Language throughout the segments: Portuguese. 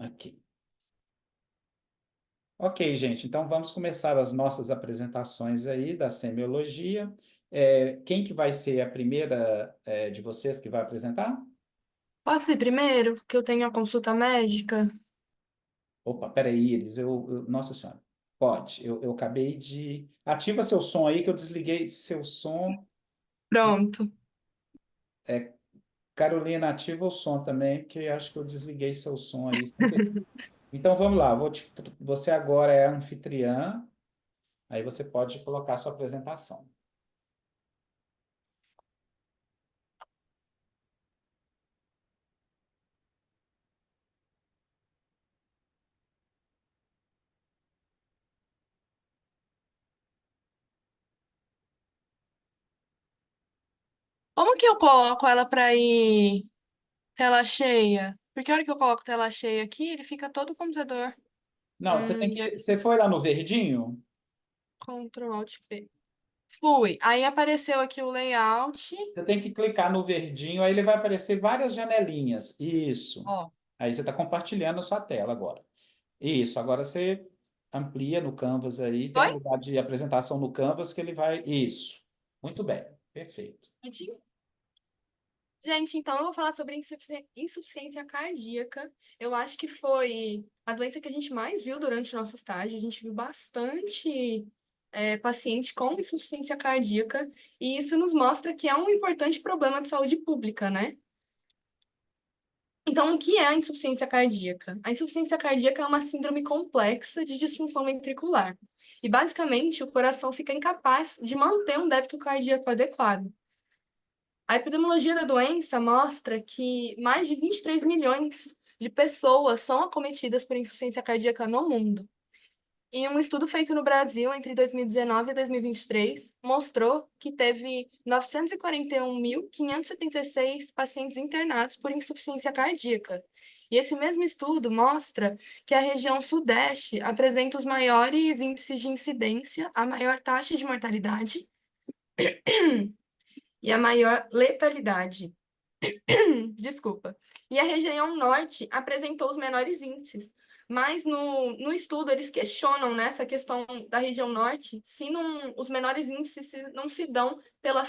Aqui. Ok, gente, então vamos começar as nossas apresentações aí da semiologia. Quem que vai ser a primeira de vocês que vai apresentar? Posso ir primeiro, que eu tenho a consulta médica? Opa, peraí, Iris, Nossa Senhora. Pode, eu acabei de... Ativa seu som aí, que eu desliguei seu som. Pronto. Carolina, ativa o som também, porque acho que eu desliguei seu som aí sem querer. Então vamos lá, você agora é anfitriã, aí você pode colocar sua apresentação. Como que eu coloco ela pra ir tela cheia? Porque a hora que eu coloco tela cheia aqui, ele fica todo o computador. Não, você tem Já que. Você foi lá no verdinho? Ctrl Alt P. Fui. Aí apareceu aqui o layout. Você tem que clicar no verdinho, aí ele vai aparecer várias janelinhas. Isso. Ó. Aí você está compartilhando a sua tela agora. Isso. Agora você amplia no Canvas aí, tem um Foi? lugar de apresentação no Canvas que ele vai. Isso. Muito bem. Perfeito. Prontinho. Gente, então eu vou falar sobre insuficiência cardíaca. Eu acho que foi a doença que a gente mais viu durante o nosso estágio. A gente viu bastante paciente com insuficiência cardíaca, e isso nos mostra que é um importante problema de saúde pública, né? Então, o que é a insuficiência cardíaca? A insuficiência cardíaca é uma síndrome complexa de disfunção ventricular. E, basicamente, o coração fica incapaz de manter um débito cardíaco adequado. A epidemiologia da doença mostra que mais de 23 milhões de pessoas são acometidas por insuficiência cardíaca no mundo. E um estudo feito no Brasil entre 2019 e 2023 mostrou que teve 941.576 pacientes internados por insuficiência cardíaca. E esse mesmo estudo mostra que a região Sudeste apresenta os maiores índices de incidência, a maior taxa de mortalidade e a maior letalidade. Desculpa. E a região norte apresentou os menores índices. Mas no estudo eles questionam nessa questão da região norte se não, os menores índices não se dão pelo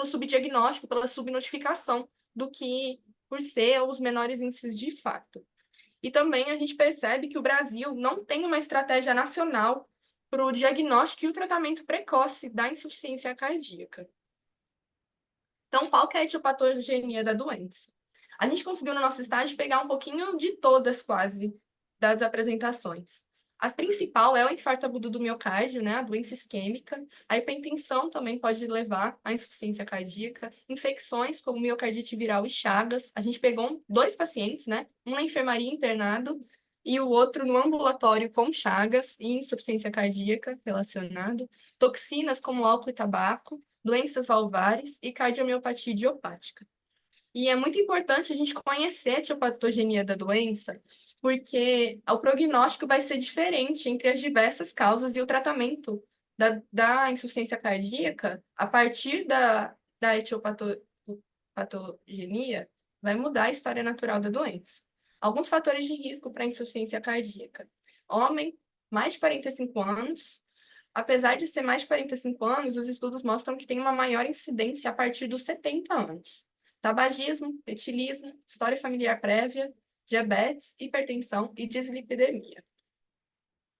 subdiagnóstico, pela subnotificação do que por ser os menores índices de fato. E também a gente percebe que o Brasil não tem uma estratégia nacional para o diagnóstico e o tratamento precoce da insuficiência cardíaca. Então, qual que é a etiopatogenia da doença? A gente conseguiu no nosso estágio pegar um pouquinho de todas quase das apresentações. A principal é o infarto agudo do miocárdio, né, a doença isquêmica. A hipertensão também pode levar à insuficiência cardíaca. Infecções como miocardite viral e chagas. A gente pegou dois pacientes, né, um na enfermaria internado e o outro no ambulatório com chagas e insuficiência cardíaca relacionado. Toxinas como álcool e tabaco, doenças valvares e cardiomiopatia idiopática. E é muito importante a gente conhecer a etiopatogenia da doença, porque o prognóstico vai ser diferente entre as diversas causas e o tratamento da insuficiência cardíaca, a partir da etiopatogenia, vai mudar a história natural da doença. Alguns fatores de risco para insuficiência cardíaca. Homem, mais de 45 anos. Apesar de ser mais de 45 anos, os estudos mostram que tem uma maior incidência a partir dos 70 anos. Tabagismo, etilismo, história familiar prévia, diabetes, hipertensão e dislipidemia.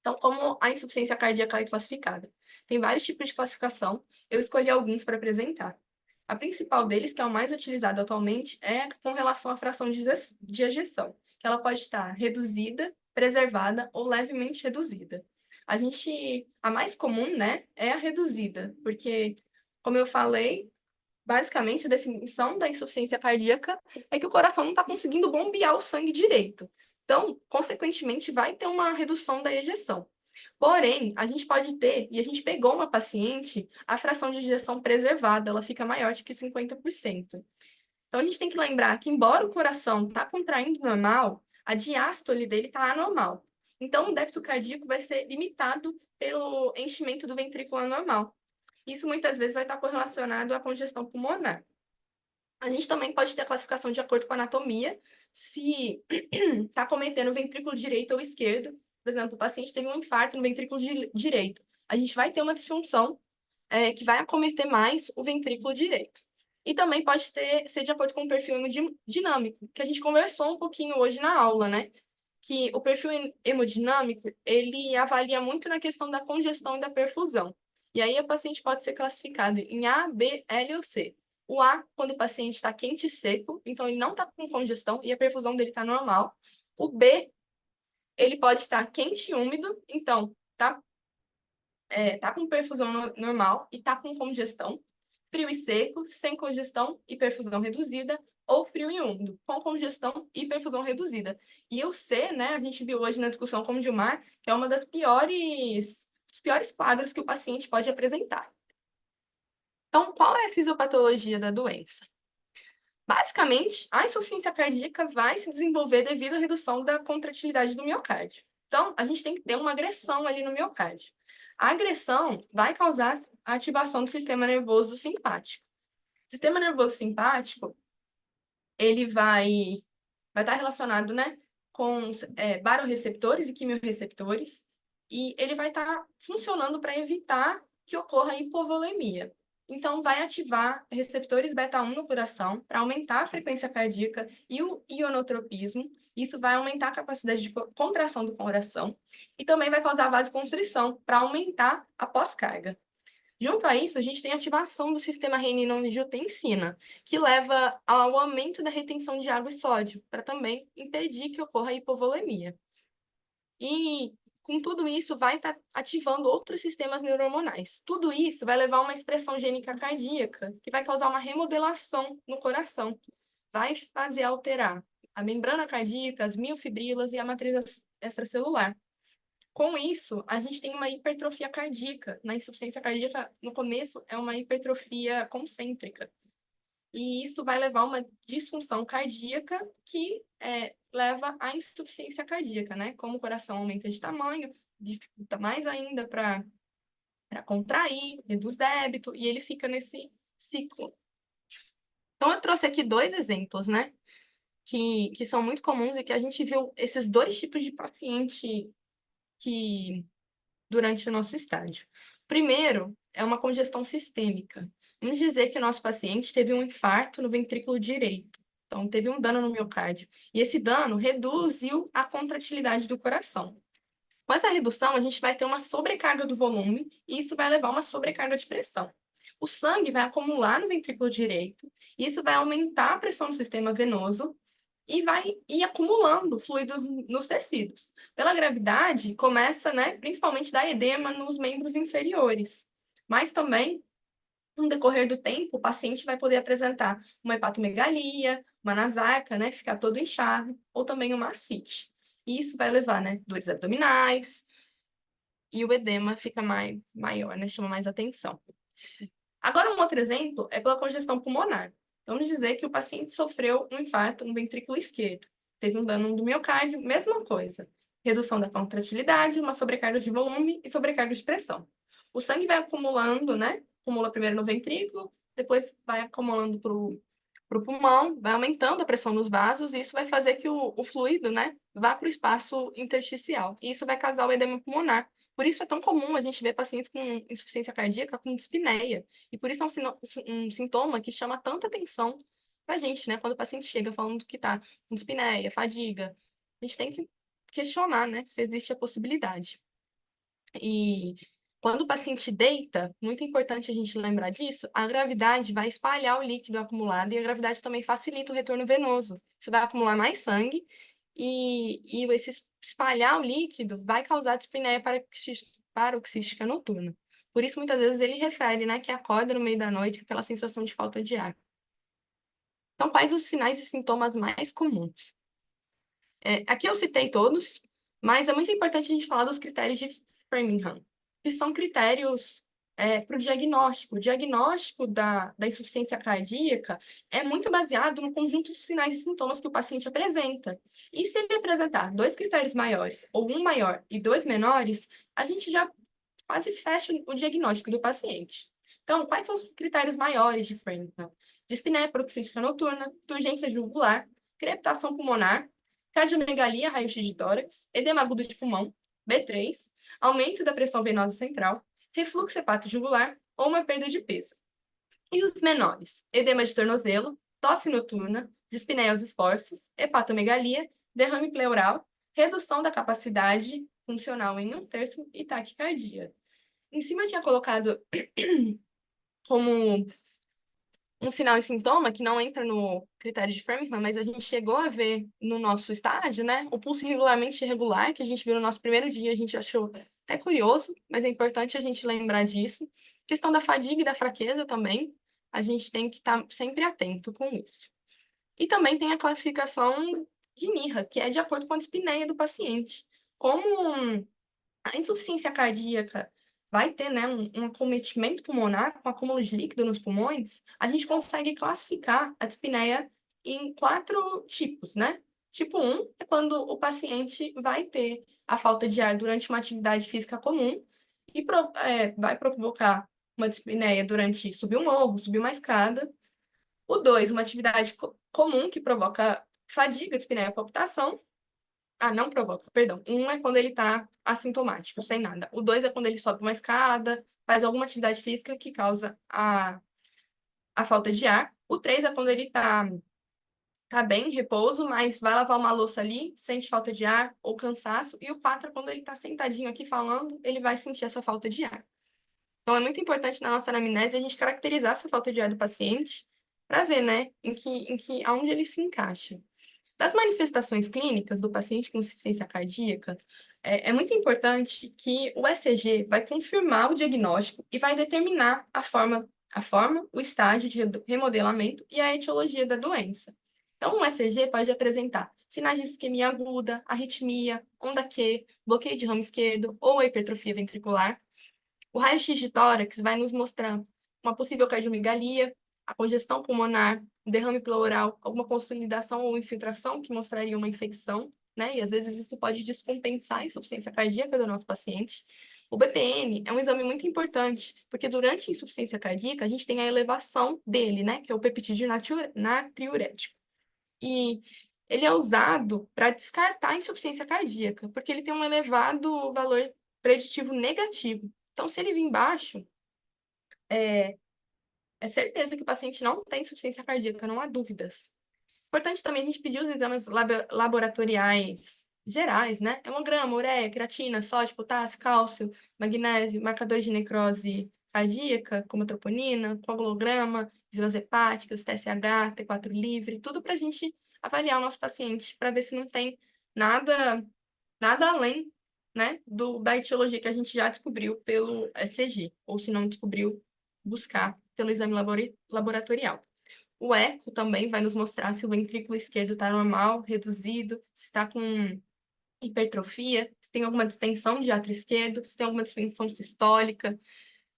Então, como a insuficiência cardíaca é classificada? Tem vários tipos de classificação, eu escolhi alguns para apresentar. A principal deles, que é o mais utilizado atualmente, é com relação à fração de ejeção, que ela pode estar reduzida, preservada ou levemente reduzida. A mais comum, né, é a reduzida, porque, como eu falei, basicamente, a definição da insuficiência cardíaca é que o coração não está conseguindo bombear o sangue direito. Então, consequentemente, vai ter uma redução da ejeção. Porém, a gente pode ter, e a gente pegou uma paciente, a fração de ejeção preservada, ela fica maior de que 50%. Então, a gente tem que lembrar que, embora o coração está contraindo normal, a diástole dele está anormal. Então, o débito cardíaco vai ser limitado pelo enchimento do ventrículo anormal. Isso muitas vezes vai estar correlacionado à congestão pulmonar. A gente também pode ter a classificação de acordo com a anatomia, se está cometendo o ventrículo direito ou esquerdo. Por exemplo, o paciente teve um infarto no ventrículo direito. A gente vai ter uma disfunção que vai acometer mais o ventrículo direito. E também pode ser de acordo com o perfil hemodinâmico, que a gente conversou um pouquinho hoje na aula, né? Que o perfil hemodinâmico, ele avalia muito na questão da congestão e da perfusão. E aí, o paciente pode ser classificado em A, B, L ou C. O A, quando o paciente está quente e seco, então ele não está com congestão e a perfusão dele está normal. O B, ele pode estar quente e úmido, então tá com perfusão normal e tá com congestão. Frio e seco, sem congestão e perfusão reduzida, ou frio e úmido, com congestão e perfusão reduzida. E o C, né, a gente viu hoje na discussão com o Gilmar, que é uma dos piores quadros que o paciente pode apresentar. Então, qual é a fisiopatologia da doença? Basicamente, a insuficiência cardíaca vai se desenvolver devido à redução da contratilidade do miocárdio. Então, a gente tem que ter uma agressão ali no miocárdio. A agressão vai causar a ativação do sistema nervoso simpático. O sistema nervoso simpático, ele vai estar relacionado, né, com barorreceptores e quimiorreceptores, e ele vai estar funcionando para evitar que ocorra hipovolemia. Então, vai ativar receptores beta-1 no coração para aumentar a frequência cardíaca e o ionotropismo. Isso vai aumentar a capacidade de contração do coração e também vai causar vasoconstrição para aumentar a pós-carga. Junto a isso, a gente tem a ativação do sistema renina-angiotensina, que leva ao aumento da retenção de água e sódio, para também impedir que ocorra a hipovolemia. E com tudo isso, vai estar ativando outros sistemas neurohormonais. Tudo isso vai levar a uma expressão gênica cardíaca, que vai causar uma remodelação no coração. Vai fazer alterar a membrana cardíaca, as miofibrilas e a matriz extracelular. Com isso, a gente tem uma hipertrofia cardíaca. Na insuficiência cardíaca, no começo, é uma hipertrofia concêntrica. E isso vai levar a uma disfunção cardíaca que leva à insuficiência cardíaca, né? Como o coração aumenta de tamanho, dificulta mais ainda para contrair, reduz débito, e ele fica nesse ciclo. Então, eu trouxe aqui 2 exemplos, né? Que são muito comuns e que a gente viu esses 2 tipos de paciente durante o nosso estágio. Primeiro, é uma congestão sistêmica. Vamos dizer que o nosso paciente teve um infarto no ventrículo direito. Então, teve um dano no miocárdio. E esse dano reduziu a contratilidade do coração. Com essa redução, a gente vai ter uma sobrecarga do volume e isso vai levar a uma sobrecarga de pressão. O sangue vai acumular no ventrículo direito, e isso vai aumentar a pressão no sistema venoso e vai ir acumulando fluidos nos tecidos. Pela gravidade, começa, né, principalmente da edema nos membros inferiores, mas também, no decorrer do tempo, o paciente vai poder apresentar uma hepatomegalia, uma nasarca, né, ficar todo inchado, ou também uma ascite. E isso vai levar, né, dores abdominais, e o edema fica maior, né, chama mais atenção. Agora, um outro exemplo é pela congestão pulmonar. Vamos dizer que o paciente sofreu um infarto no ventrículo esquerdo. Teve um dano do miocárdio, mesma coisa. Redução da contratilidade, uma sobrecarga de volume e sobrecarga de pressão. O sangue vai acumulando, né? Acumula primeiro no ventrículo, depois vai acumulando para o pulmão, vai aumentando a pressão nos vasos, e isso vai fazer que o fluido, né, vá para o espaço intersticial. E isso vai causar o edema pulmonar. Por isso é tão comum a gente ver pacientes com insuficiência cardíaca com dispneia. E por isso é um sintoma que chama tanta atenção pra gente, né? Quando o paciente chega falando que tá com dispneia, fadiga, a gente tem que questionar, né, se existe a possibilidade. E quando o paciente deita, muito importante a gente lembrar disso, a gravidade vai espalhar o líquido acumulado e a gravidade também facilita o retorno venoso. Isso vai acumular mais sangue e esse espalhar o líquido vai causar dispneia paroxística noturna. Por isso, muitas vezes, ele refere, né, que acorda no meio da noite com aquela sensação de falta de ar. Então, quais os sinais e sintomas mais comuns? Aqui eu citei todos, mas é muito importante a gente falar dos critérios de Framingham, que são critérios para o diagnóstico. O diagnóstico da insuficiência cardíaca é muito baseado no conjunto de sinais e sintomas que o paciente apresenta. E se ele apresentar 2 critérios maiores, ou um maior e 2 menores, a gente já quase fecha o diagnóstico do paciente. Então, quais são os critérios maiores de Framingham? Dispneia paroxística noturna, turgência jugular, crepitação pulmonar, cardiomegalia, raio-x de tórax, edema agudo de pulmão, B3, aumento da pressão venosa central, refluxo hepatojugular ou uma perda de peso. E os menores? Edema de tornozelo, tosse noturna, dispneia aos esforços, hepatomegalia, derrame pleural, redução da capacidade funcional em 1/3 e taquicardia. Em cima eu tinha colocado como um sinal e sintoma que não entra no critério de Framingham, mas a gente chegou a ver no nosso estágio, né? O pulso irregularmente irregular, que a gente viu no nosso primeiro dia, a gente achou até curioso, mas é importante a gente lembrar disso. Questão da fadiga e da fraqueza também, a gente tem que estar sempre atento com isso. E também tem a classificação de NIRA, que é de acordo com a dispneia do paciente. Como a insuficiência cardíaca vai ter, né, um acometimento pulmonar com acúmulo de líquido nos pulmões, a gente consegue classificar a dispneia em 4 tipos, né? Tipo 1 é quando o paciente vai ter a falta de ar durante uma atividade física comum e vai provocar uma dispneia durante subir um morro, subir uma escada. O 2, uma atividade comum que provoca fadiga, dispneia, palpitação. Ah, não provoca, perdão. Um é quando ele tá assintomático, sem nada. O 2 é quando ele sobe uma escada, faz alguma atividade física que causa a falta de ar. O 3 é quando ele tá bem, em repouso, mas vai lavar uma louça ali, sente falta de ar ou cansaço. E o 4 é quando ele tá sentadinho aqui falando, ele vai sentir essa falta de ar. Então, é muito importante na nossa anamnese a gente caracterizar essa falta de ar do paciente para ver, né, aonde ele se encaixa. Das manifestações clínicas do paciente com insuficiência cardíaca, é muito importante que o ECG vai confirmar o diagnóstico e vai determinar a forma, o estágio de remodelamento e a etiologia da doença. Então, o ECG pode apresentar sinais de isquemia aguda, arritmia, onda Q, bloqueio de ramo esquerdo ou hipertrofia ventricular. O raio-x de tórax vai nos mostrar uma possível cardiomegalia, a congestão pulmonar, derrame pleural, alguma consolidação ou infiltração que mostraria uma infecção, né? E às vezes isso pode descompensar a insuficiência cardíaca do nosso paciente. O BPM é um exame muito importante, porque durante a insuficiência cardíaca a gente tem a elevação dele, né? Que é o peptídeo natriurético. E ele é usado para descartar a insuficiência cardíaca, porque ele tem um elevado valor preditivo negativo. Então, se ele vir baixo, é, é certeza que o paciente não tem insuficiência cardíaca, não há dúvidas. Importante também a gente pedir os exames laboratoriais gerais, né? Hemograma, ureia, creatina, sódio, potássio, cálcio, magnésio, marcadores de necrose cardíaca, como a troponina, coagulograma, enzimas hepáticas, TSH, T4 livre, tudo para a gente avaliar o nosso paciente, para ver se não tem nada, nada além, né, da etiologia que a gente já descobriu pelo ECG, ou se não descobriu, buscar pelo exame laboratorial. O eco também vai nos mostrar se o ventrículo esquerdo está normal, reduzido, se está com hipertrofia, se tem alguma distensão de átrio esquerdo, se tem alguma distensão sistólica,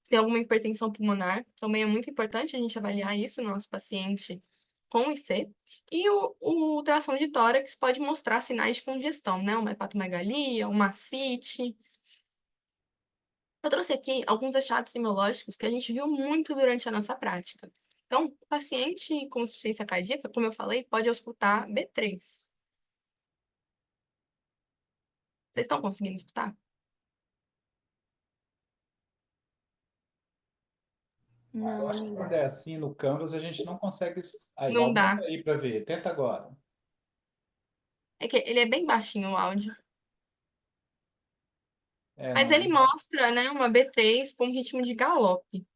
se tem alguma hipertensão pulmonar. Também é muito importante a gente avaliar isso no nosso paciente com IC. E o ultrassom de tórax pode mostrar sinais de congestão, né? Uma hepatomegalia, uma ascite. Eu trouxe aqui alguns achados semiológicos que a gente viu muito durante a nossa prática. Então, o paciente com insuficiência cardíaca, como eu falei, pode auscultar B3. Vocês estão conseguindo escutar? Eu Não, acho que quando amiga. é assim no Canvas a gente não consegue. Aí, Não aumenta dá. aí para ver. Tenta agora. É que ele é bem baixinho o áudio. É, Mas não. ele mostra, né, uma B3 com ritmo de galope.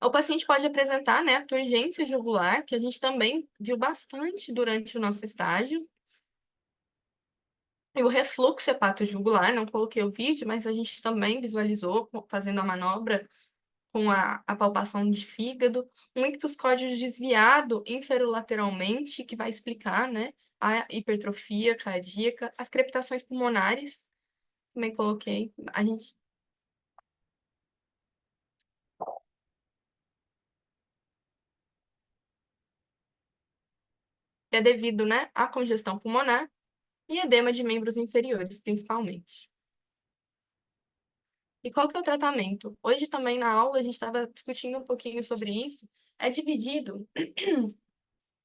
O paciente pode apresentar, né, a turgência jugular, que a gente também viu bastante durante o nosso estágio. E o refluxo hepatojugular, não coloquei o vídeo, mas a gente também visualizou fazendo a manobra com a palpação de fígado. Um ictus córdios desviado inferolateralmente, que vai explicar, né, a hipertrofia cardíaca. As crepitações pulmonares, também coloquei. A gente é devido, né, à congestão pulmonar e edema de membros inferiores, principalmente. E qual que é o tratamento? Hoje também na aula a gente estava discutindo um pouquinho sobre isso. É dividido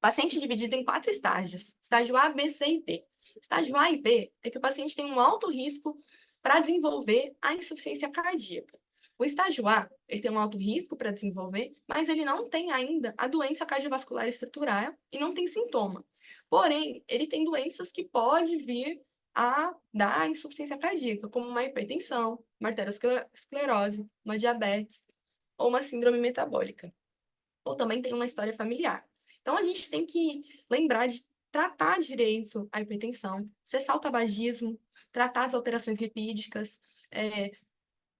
Paciente dividido em 4 estágios: estágio A, B, C e D. Estágio A e B é que o paciente tem um alto risco para desenvolver a insuficiência cardíaca. O estágio A, ele tem um alto risco para desenvolver, mas ele não tem ainda a doença cardiovascular estrutural e não tem sintoma. Porém, ele tem doenças que pode vir a dar insuficiência cardíaca, como uma hipertensão, uma arteriosclerose, uma diabetes ou uma síndrome metabólica. Ou também tem uma história familiar. Então, a gente tem que lembrar de tratar direito a hipertensão, cessar o tabagismo, tratar as alterações lipídicas, é,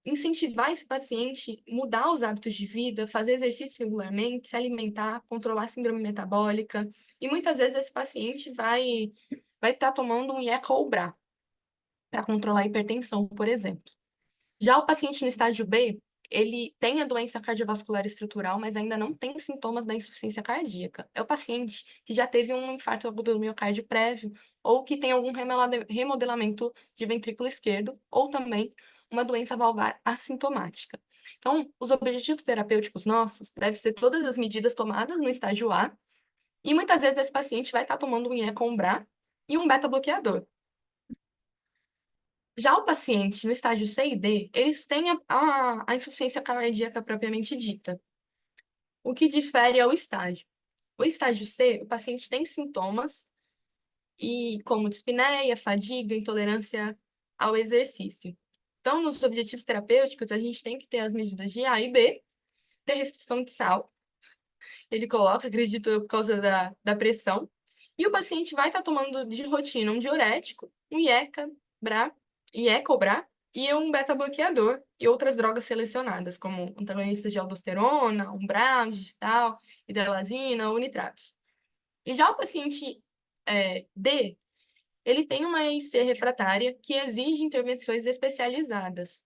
incentivar esse paciente mudar os hábitos de vida, fazer exercício regularmente, se alimentar, controlar a síndrome metabólica. E muitas vezes esse paciente vai estar tomando um IECA para controlar a hipertensão, por exemplo. Já o paciente no estágio B, ele tem a doença cardiovascular estrutural, mas ainda não tem sintomas da insuficiência cardíaca. É o paciente que já teve um infarto agudo do miocárdio prévio, ou que tem algum remodelamento de ventrículo esquerdo, ou também uma doença valvar assintomática. Então, os objetivos terapêuticos nossos devem ser todas as medidas tomadas no estágio A, e muitas vezes esse paciente vai estar tomando um IE-COMBRA e um beta-bloqueador. Já o paciente no estágio C e D, eles têm a insuficiência cardíaca propriamente dita. O que difere é o estágio. O estágio C, o paciente tem sintomas e como dispneia, fadiga, intolerância ao exercício. Então, nos objetivos terapêuticos, a gente tem que ter as medidas de A e B, ter restrição de sal. Ele coloca, acredito, por causa da pressão. E o paciente vai estar tomando de rotina um diurético, um IECA, BRA, IECOBRA e um beta-bloqueador e outras drogas selecionadas, como antagonistas de aldosterona, umbral, digital, hidralazina ou nitratos. E já o paciente D, ele tem uma EIC refratária que exige intervenções especializadas.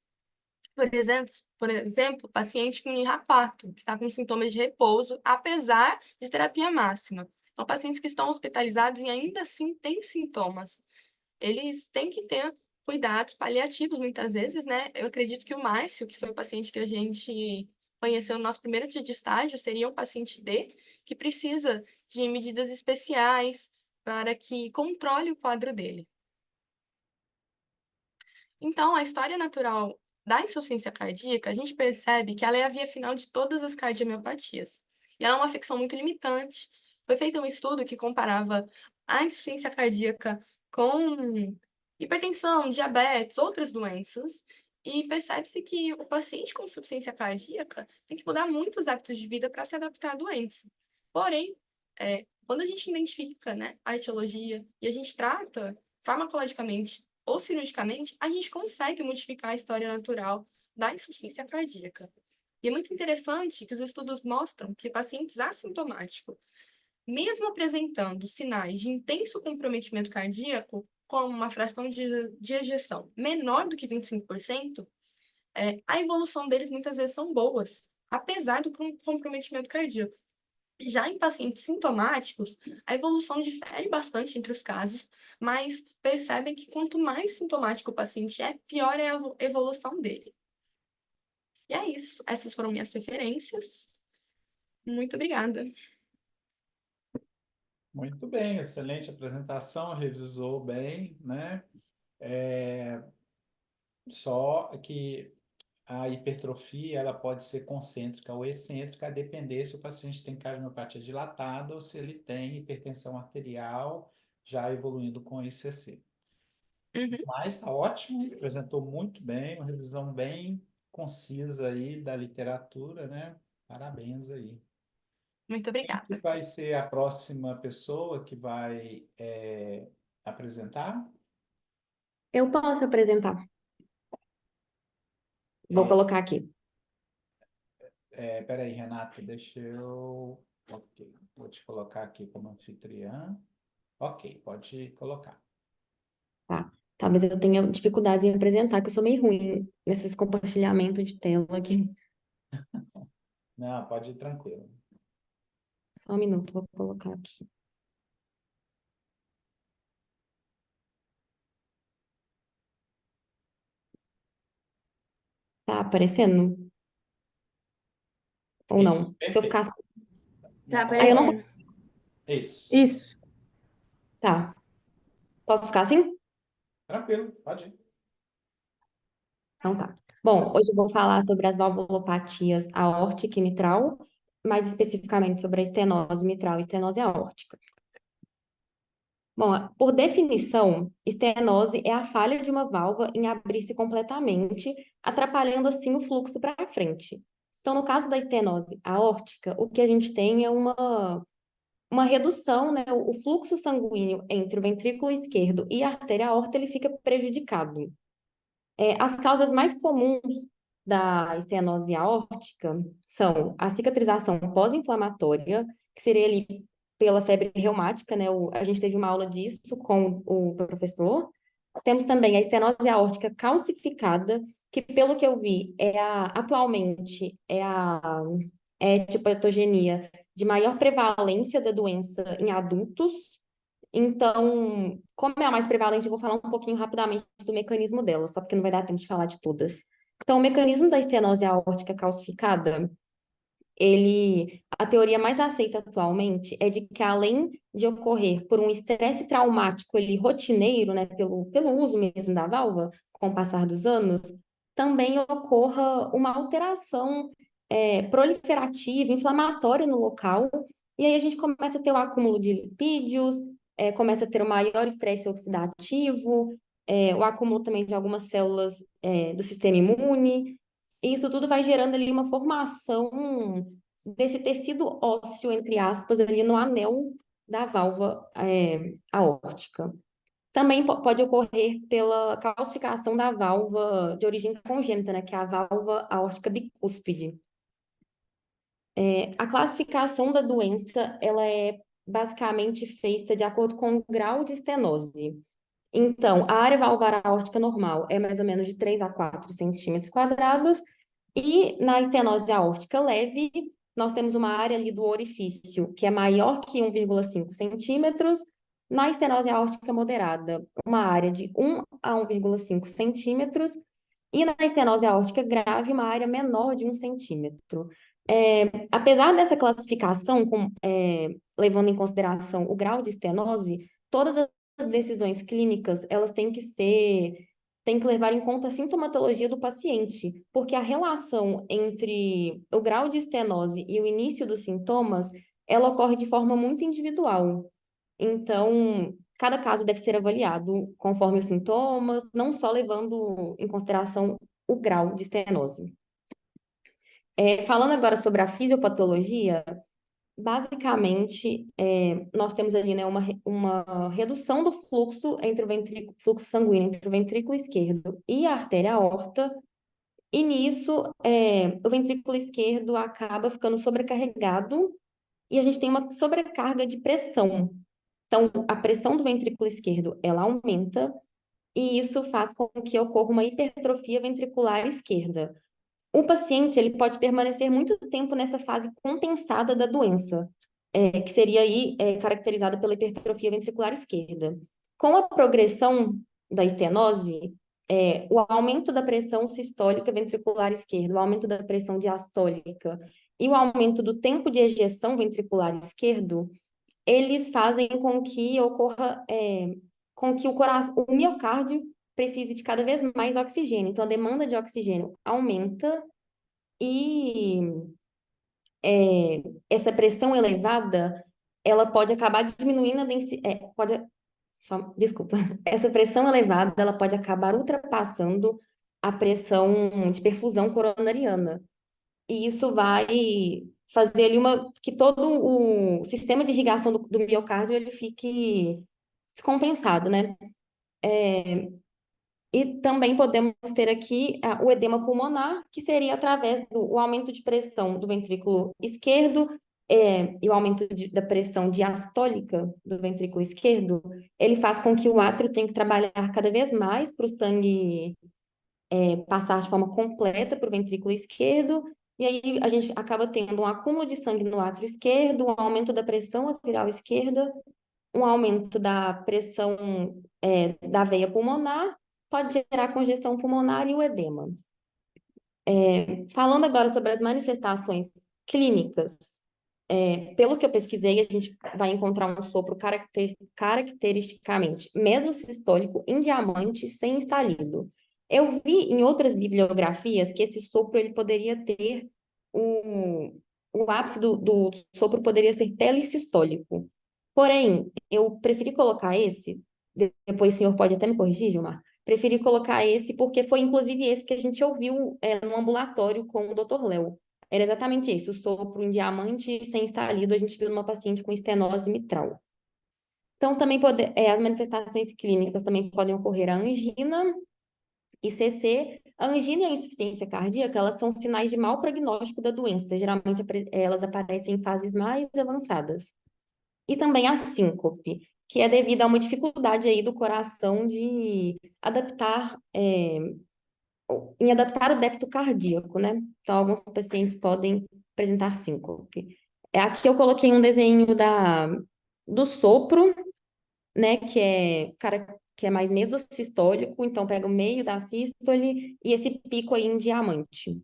Por exemplo, paciente com IRA4, que está com sintomas de repouso, apesar de terapia máxima. Então, pacientes que estão hospitalizados e ainda assim têm sintomas. Eles têm que ter cuidados paliativos, muitas vezes, né? Eu acredito que o Márcio, que foi o paciente que a gente conheceu no nosso primeiro dia de estágio, seria um paciente D, que precisa de medidas especiais para que controle o quadro dele. Então, a história natural da insuficiência cardíaca, a gente percebe que ela é a via final de todas as cardiomiopatias. E ela é uma afecção muito limitante. Foi feito um estudo que comparava a insuficiência cardíaca com hipertensão, diabetes, outras doenças, e percebe-se que o paciente com insuficiência cardíaca tem que mudar muitos hábitos de vida para se adaptar à doença. Porém, quando a gente identifica, né, a etiologia e a gente trata farmacologicamente ou cirurgicamente, a gente consegue modificar a história natural da insuficiência cardíaca. E é muito interessante que os estudos mostram que pacientes assintomáticos, mesmo apresentando sinais de intenso comprometimento cardíaco, como uma fração de ejeção menor do que 25%, a evolução deles muitas vezes são boas, apesar do comprometimento cardíaco. Já em pacientes sintomáticos, a evolução difere bastante entre os casos, mas percebem que quanto mais sintomático o paciente é, pior é a evolução dele. E é isso. Essas foram minhas referências. Muito obrigada. Muito bem, excelente apresentação, revisou bem, né? Só que a hipertrofia ela pode ser concêntrica ou excêntrica, a depender se o paciente tem cardiomiopatia dilatada ou se ele tem hipertensão arterial já evoluindo com ICC. Uhum, Mas está ótimo, apresentou muito bem, uma revisão bem concisa aí da literatura, né? Parabéns aí. muito Quem que obrigada. vai ser a próxima pessoa que vai apresentar? Eu posso apresentar. Vou É, colocar aqui. Peraí, Renata, deixa eu. Ok, vou te colocar aqui como anfitriã. Ok, pode colocar. Tá. Talvez eu tenha dificuldade em apresentar, que eu sou meio ruim nesses compartilhamentos de tela aqui. Não, pode ir tranquilo. Só um minuto, vou colocar aqui. Tá aparecendo? Ou Isso, não? Se eu perfeito. ficar. Tá Não, Aí eu não. aparecendo. Isso. Isso. Tá. Posso ficar assim? Tranquilo, pode ir. Então tá. Bom, hoje eu vou falar sobre as valvulopatias aórtica e mitral, mais especificamente sobre a estenose mitral e estenose aórtica. Bom, por definição, estenose é a falha de uma válvula em abrir-se completamente, atrapalhando assim o fluxo para frente. Então, no caso da estenose aórtica, o que a gente tem é uma redução, né? O fluxo sanguíneo entre o ventrículo esquerdo e a artéria aorta, ele fica prejudicado. As causas mais comuns da estenose aórtica são a cicatrização pós-inflamatória, que seria ali pela febre reumática, né? A gente teve uma aula disso com o professor. Temos também a estenose aórtica calcificada, que pelo que eu vi, atualmente é a etiopatogenia de maior prevalência da doença em adultos. Então, como é a mais prevalente, eu vou falar um pouquinho rapidamente do mecanismo dela, só porque não vai dar tempo de falar de todas. Então, o mecanismo da estenose aórtica calcificada, a teoria mais aceita atualmente é de que além de ocorrer por um estresse traumático rotineiro, né, pelo uso mesmo da válvula, com o passar dos anos, também ocorra uma alteração proliferativa, inflamatória no local, e aí a gente começa a ter o acúmulo de lipídios, começa a ter o maior estresse oxidativo, o acúmulo também de algumas células do sistema imune, e isso tudo vai gerando ali uma formação desse tecido ósseo, entre aspas, ali no anel da válvula aórtica. Também pode ocorrer pela calcificação da válvula de origem congênita, né, que é a válvula aórtica bicúspide. A classificação da doença, ela é basicamente feita de acordo com o grau de estenose. Então, a área valvar aórtica normal é mais ou menos de 3 a 4 centímetros quadrados, e na estenose aórtica leve, nós temos uma área ali do orifício que é maior que 1,5 centímetros. Na estenose aórtica moderada, uma área de 1 a 1,5 centímetros. E na estenose aórtica grave, uma área menor de 1 centímetro. Apesar dessa classificação, levando em consideração o grau de estenose, todas as decisões clínicas, elas têm que levar em conta a sintomatologia do paciente, porque a relação entre o grau de estenose e o início dos sintomas, ela ocorre de forma muito individual. Então, cada caso deve ser avaliado conforme os sintomas, não só levando em consideração o grau de estenose. Falando agora sobre a fisiopatologia, basicamente, nós temos ali, né, uma redução do fluxo fluxo sanguíneo entre o ventrículo esquerdo e a artéria aorta, e nisso, o ventrículo esquerdo acaba ficando sobrecarregado e a gente tem uma sobrecarga de pressão. Então, a pressão do ventrículo esquerdo, ela aumenta, e isso faz com que ocorra uma hipertrofia ventricular esquerda. O paciente, ele pode permanecer muito tempo nessa fase compensada da doença, que seria aí caracterizada pela hipertrofia ventricular esquerda. Com a progressão da estenose, o aumento da pressão sistólica ventricular esquerda, o aumento da pressão diastólica e o aumento do tempo de ejeção ventricular esquerdo, eles fazem com que ocorra, com que o miocárdio precise de cada vez mais oxigênio. Então, a demanda de oxigênio aumenta e essa pressão elevada, ela pode acabar diminuindo a densidade, desculpa, essa pressão elevada, ela pode acabar ultrapassando a pressão de perfusão coronariana. E isso vai fazer ali que todo o sistema de irrigação do miocárdio ele fique descompensado, né? E também podemos ter aqui o edema pulmonar, que seria através do aumento de pressão do ventrículo esquerdo, e o aumento da pressão diastólica do ventrículo esquerdo, ele faz com que o átrio tenha que trabalhar cada vez mais para o sangue passar de forma completa para o ventrículo esquerdo, e aí a gente acaba tendo um acúmulo de sangue no átrio esquerdo, um aumento da pressão arterial esquerda, um aumento da pressão da veia pulmonar, pode gerar congestão pulmonar e o edema. Falando agora sobre as manifestações clínicas pelo que eu pesquisei, a gente vai encontrar um sopro caracteristicamente mesossistólico em diamante sem estalido. Eu vi em outras bibliografias que esse sopro ele poderia ter o ápice do sopro poderia ser telissistólico. Porém, eu preferi colocar esse, depois o senhor pode até me corrigir, Gilmar, preferi colocar esse porque foi inclusive esse que a gente ouviu no ambulatório com o Dr. Léo. Era exatamente isso, o sopro em diamante sem estalido, a gente viu numa paciente com estenose mitral. Então, também as manifestações clínicas também podem ocorrer a angina, ICC. A angina e a insuficiência cardíaca, elas são sinais de mau prognóstico da doença, geralmente elas aparecem em fases mais avançadas. E também a síncope, que é devido a uma dificuldade aí do coração de adaptar em adaptar o débito cardíaco, né? Então, alguns pacientes podem apresentar síncope. Aqui eu coloquei um desenho do sopro, né? Que é mais mesossistólico, então pega o meio da sístole e esse pico aí em diamante.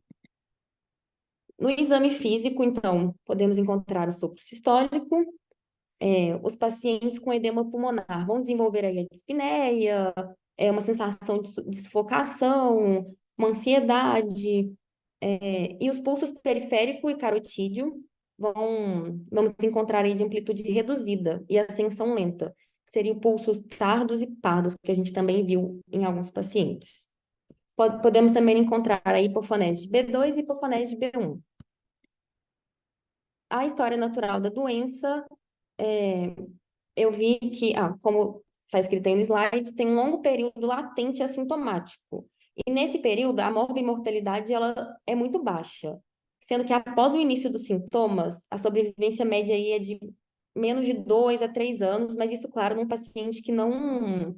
No exame físico, então, podemos encontrar o sopro sistólico. Os pacientes com edema pulmonar vão desenvolver aí a dispneia, uma sensação de sufocação, uma ansiedade, e os pulsos periférico e carotídeo vamos encontrar aí de amplitude reduzida e ascensão lenta, que seriam pulsos tardos e pardos, que a gente também viu em alguns pacientes. Podemos também encontrar a hipofonese de B2 e hipofonese de B1. A história natural da doença, eu vi que, como está escrito aí no slide, tem um longo período latente assintomático. E nesse período, a morbimortalidade ela é muito baixa, sendo que após o início dos sintomas, a sobrevivência média aí é de menos de 2 a 3 anos, mas isso, claro, num paciente que não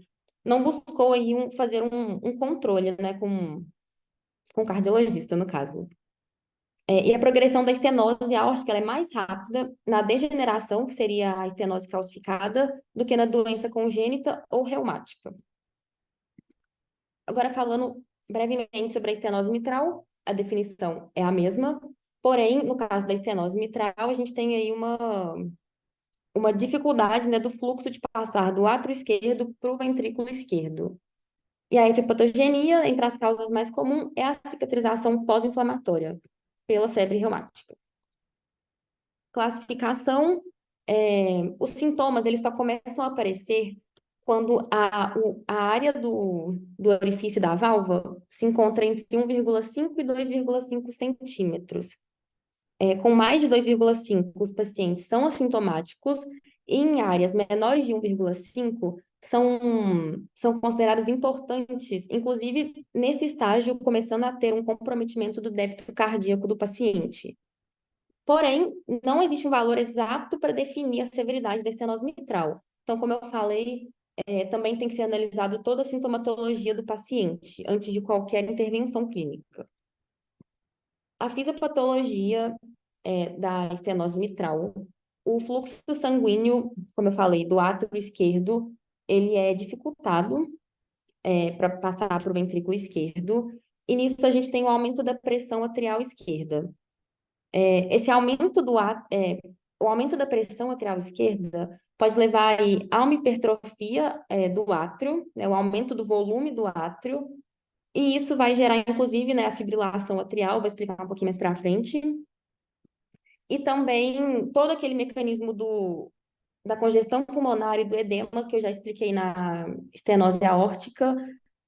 buscou aí fazer um controle, né, com o cardiologista, no caso. E a progressão da estenose aórtica ela é mais rápida na degeneração, que seria a estenose calcificada, do que na doença congênita ou reumática. Agora, falando brevemente sobre a estenose mitral, a definição é a mesma, porém, no caso da estenose mitral, a gente tem aí uma dificuldade, né, do fluxo de passar do átrio esquerdo para o ventrículo esquerdo. E a etiopatogenia, entre as causas mais comuns, é a cicatrização pós-inflamatória pela febre reumática. Classificação, os sintomas eles só começam a aparecer quando a área do orifício da válvula se encontra entre 1,5 e 2,5 centímetros. Com mais de 2,5, os pacientes são assintomáticos, e em áreas menores de 1,5 são considerados importantes, inclusive nesse estágio, começando a ter um comprometimento do débito cardíaco do paciente. Porém, não existe um valor exato para definir a severidade da estenose mitral. Então, como eu falei, também tem que ser analisado toda a sintomatologia do paciente antes de qualquer intervenção clínica. A fisiopatologia da estenose mitral, o fluxo sanguíneo, como eu falei, do átrio esquerdo, ele é dificultado para passar para o ventrículo esquerdo, e nisso a gente tem o aumento da pressão atrial esquerda. Esse aumento o aumento da pressão atrial esquerda pode levar aí a uma hipertrofia do átrio, né, o aumento do volume do átrio, e isso vai gerar, inclusive, né, a fibrilação atrial, vou explicar um pouquinho mais para frente. E também todo aquele mecanismo da congestão pulmonar e do edema, que eu já expliquei na estenose aórtica,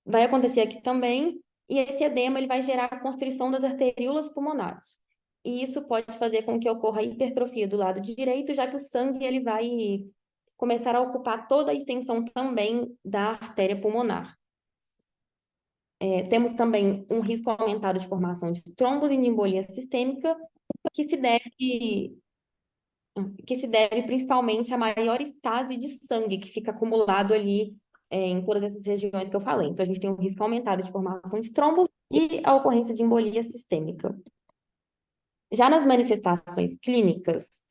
vai acontecer aqui também, e esse edema ele vai gerar a constrição das arteríolas pulmonares. E isso pode fazer com que ocorra a hipertrofia do lado direito, já que o sangue ele vai começar a ocupar toda a extensão também da artéria pulmonar. Temos também um risco aumentado de formação de trombos e de embolia sistêmica, que se deve principalmente à maior estase de sangue que fica acumulado ali em todas essas regiões que eu falei. Então, a gente tem um risco aumentado de formação de trombos e a ocorrência de embolia sistêmica. Já nas manifestações clínicas,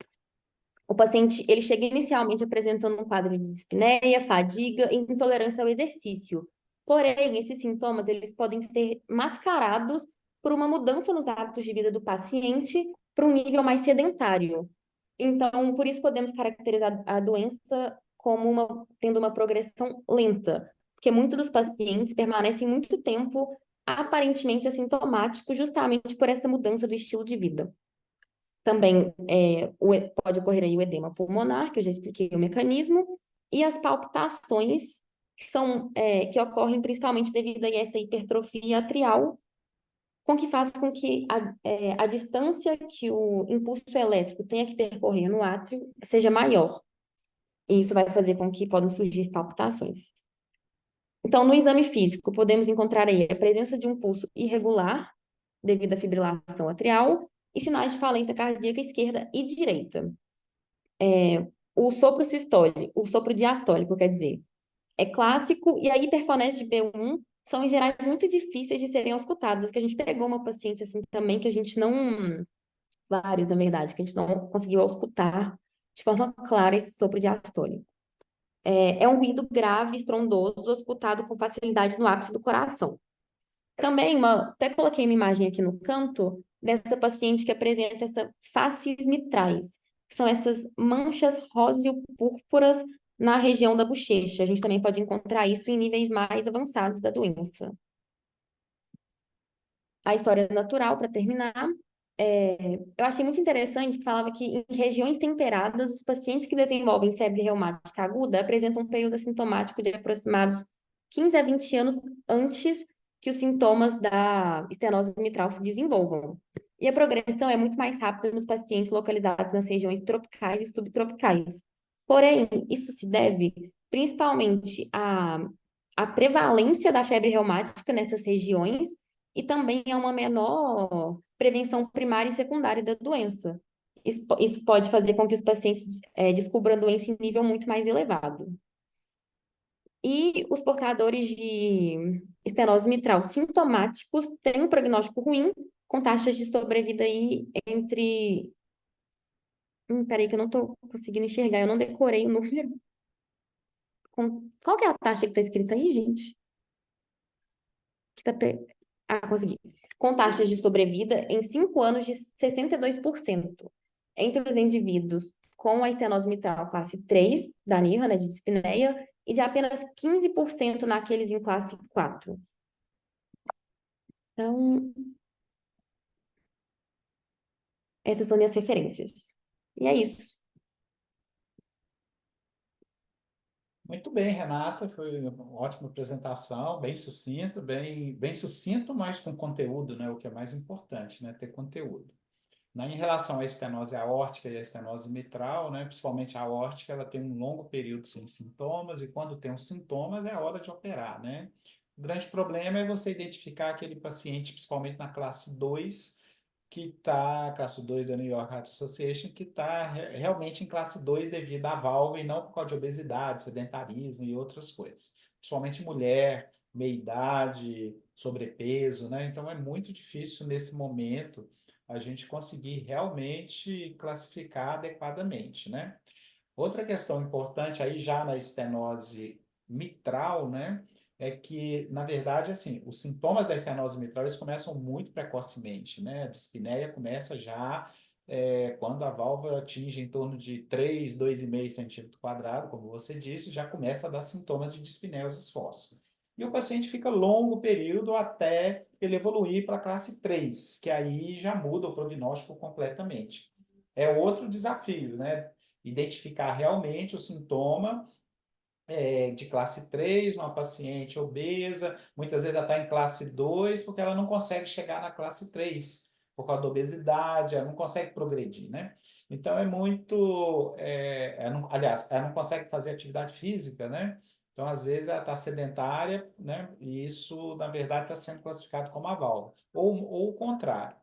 o paciente ele chega inicialmente apresentando um quadro de dispneia, fadiga e intolerância ao exercício. Porém, esses sintomas eles podem ser mascarados por uma mudança nos hábitos de vida do paciente para um nível mais sedentário. Então, por isso podemos caracterizar a doença como tendo uma progressão lenta, porque muitos dos pacientes permanecem muito tempo aparentemente assintomáticos, justamente por essa mudança do estilo de vida. Também pode ocorrer aí o edema pulmonar, que eu já expliquei o mecanismo, e as palpitações, que ocorrem principalmente devido a essa hipertrofia atrial, que faz com que a distância que o impulso elétrico tenha que percorrer no átrio seja maior. E isso vai fazer com que possam surgir palpitações. Então, no exame físico, podemos encontrar aí a presença de um pulso irregular, devido à fibrilação atrial, e sinais de falência cardíaca esquerda e direita. O sopro sistólico, o sopro diastólico, quer dizer, é clássico, e a hiperfonese de B1 são, em geral, muito difíceis de serem auscultados. Acho que a gente pegou uma paciente assim também que a gente não... Vários, na verdade, que a gente não conseguiu auscultar de forma clara esse sopro diastólico. É um ruído grave, estrondoso, auscultado com facilidade no ápice do coração. Também, até coloquei uma imagem aqui no canto dessa paciente que apresenta essa facies mitrais, que são essas manchas róseo-púrpuras na região da bochecha. A gente também pode encontrar isso em níveis mais avançados da doença. A história natural, para terminar, eu achei muito interessante que falava que em regiões temperadas, os pacientes que desenvolvem febre reumática aguda apresentam um período assintomático de aproximados 15 a 20 anos antes que os sintomas da estenose mitral se desenvolvam. E a progressão é muito mais rápida nos pacientes localizados nas regiões tropicais e subtropicais. Porém, isso se deve principalmente à prevalência da febre reumática nessas regiões e também a uma menor prevenção primária e secundária da doença. Isso pode fazer com que os pacientes descubram a doença em nível muito mais elevado. E os portadores de estenose mitral sintomáticos têm um prognóstico ruim, com taxas de sobrevida aí entre... peraí que eu não estou conseguindo enxergar, eu não decorei o número. Qual que é a taxa que está escrita aí, gente? Consegui. Com taxas de sobrevida em 5 anos de 62% entre os indivíduos com a estenose mitral classe 3 da NIRA, né, de dispneia, e de apenas 15% naqueles em classe 4. Então, essas são minhas referências. E é isso. Muito bem, Renata, foi uma ótima apresentação, bem sucinto, bem sucinto, mas com conteúdo, né? O que é mais importante, né? Ter conteúdo. Em relação à estenose aórtica e à estenose mitral, né? Principalmente a aórtica, ela tem um longo período sem sintomas, e quando tem os sintomas é a hora de operar, né? O grande problema é você identificar aquele paciente, principalmente na classe 2, que está, classe 2 da New York Heart Association, que está realmente em classe 2 devido à válvula e não por causa de obesidade, sedentarismo e outras coisas. Principalmente mulher, meia-idade, sobrepeso, né? Então é muito difícil nesse momento a gente conseguir realmente classificar adequadamente, né? Outra questão importante aí já na estenose mitral, né, é que, na verdade, assim, os sintomas da estenose mitral, eles começam muito precocemente, né? A dispneia começa já quando a válvula atinge em torno de 3, 2,5 centímetro quadrado, como você disse, já começa a dar sintomas de dispneus fóssil. E o paciente fica longo período até ele evoluir para a classe 3, que aí já muda o prognóstico completamente. É outro desafio, né? Identificar realmente o sintoma de classe 3, uma paciente obesa, muitas vezes ela está em classe 2, porque ela não consegue chegar na classe 3, por causa da obesidade, ela não consegue progredir, né? Então é muito, aliás, ela não consegue fazer atividade física, né? Então, às vezes, ela está sedentária, né? E isso, na verdade, está sendo classificado como a válvula. Ou o contrário.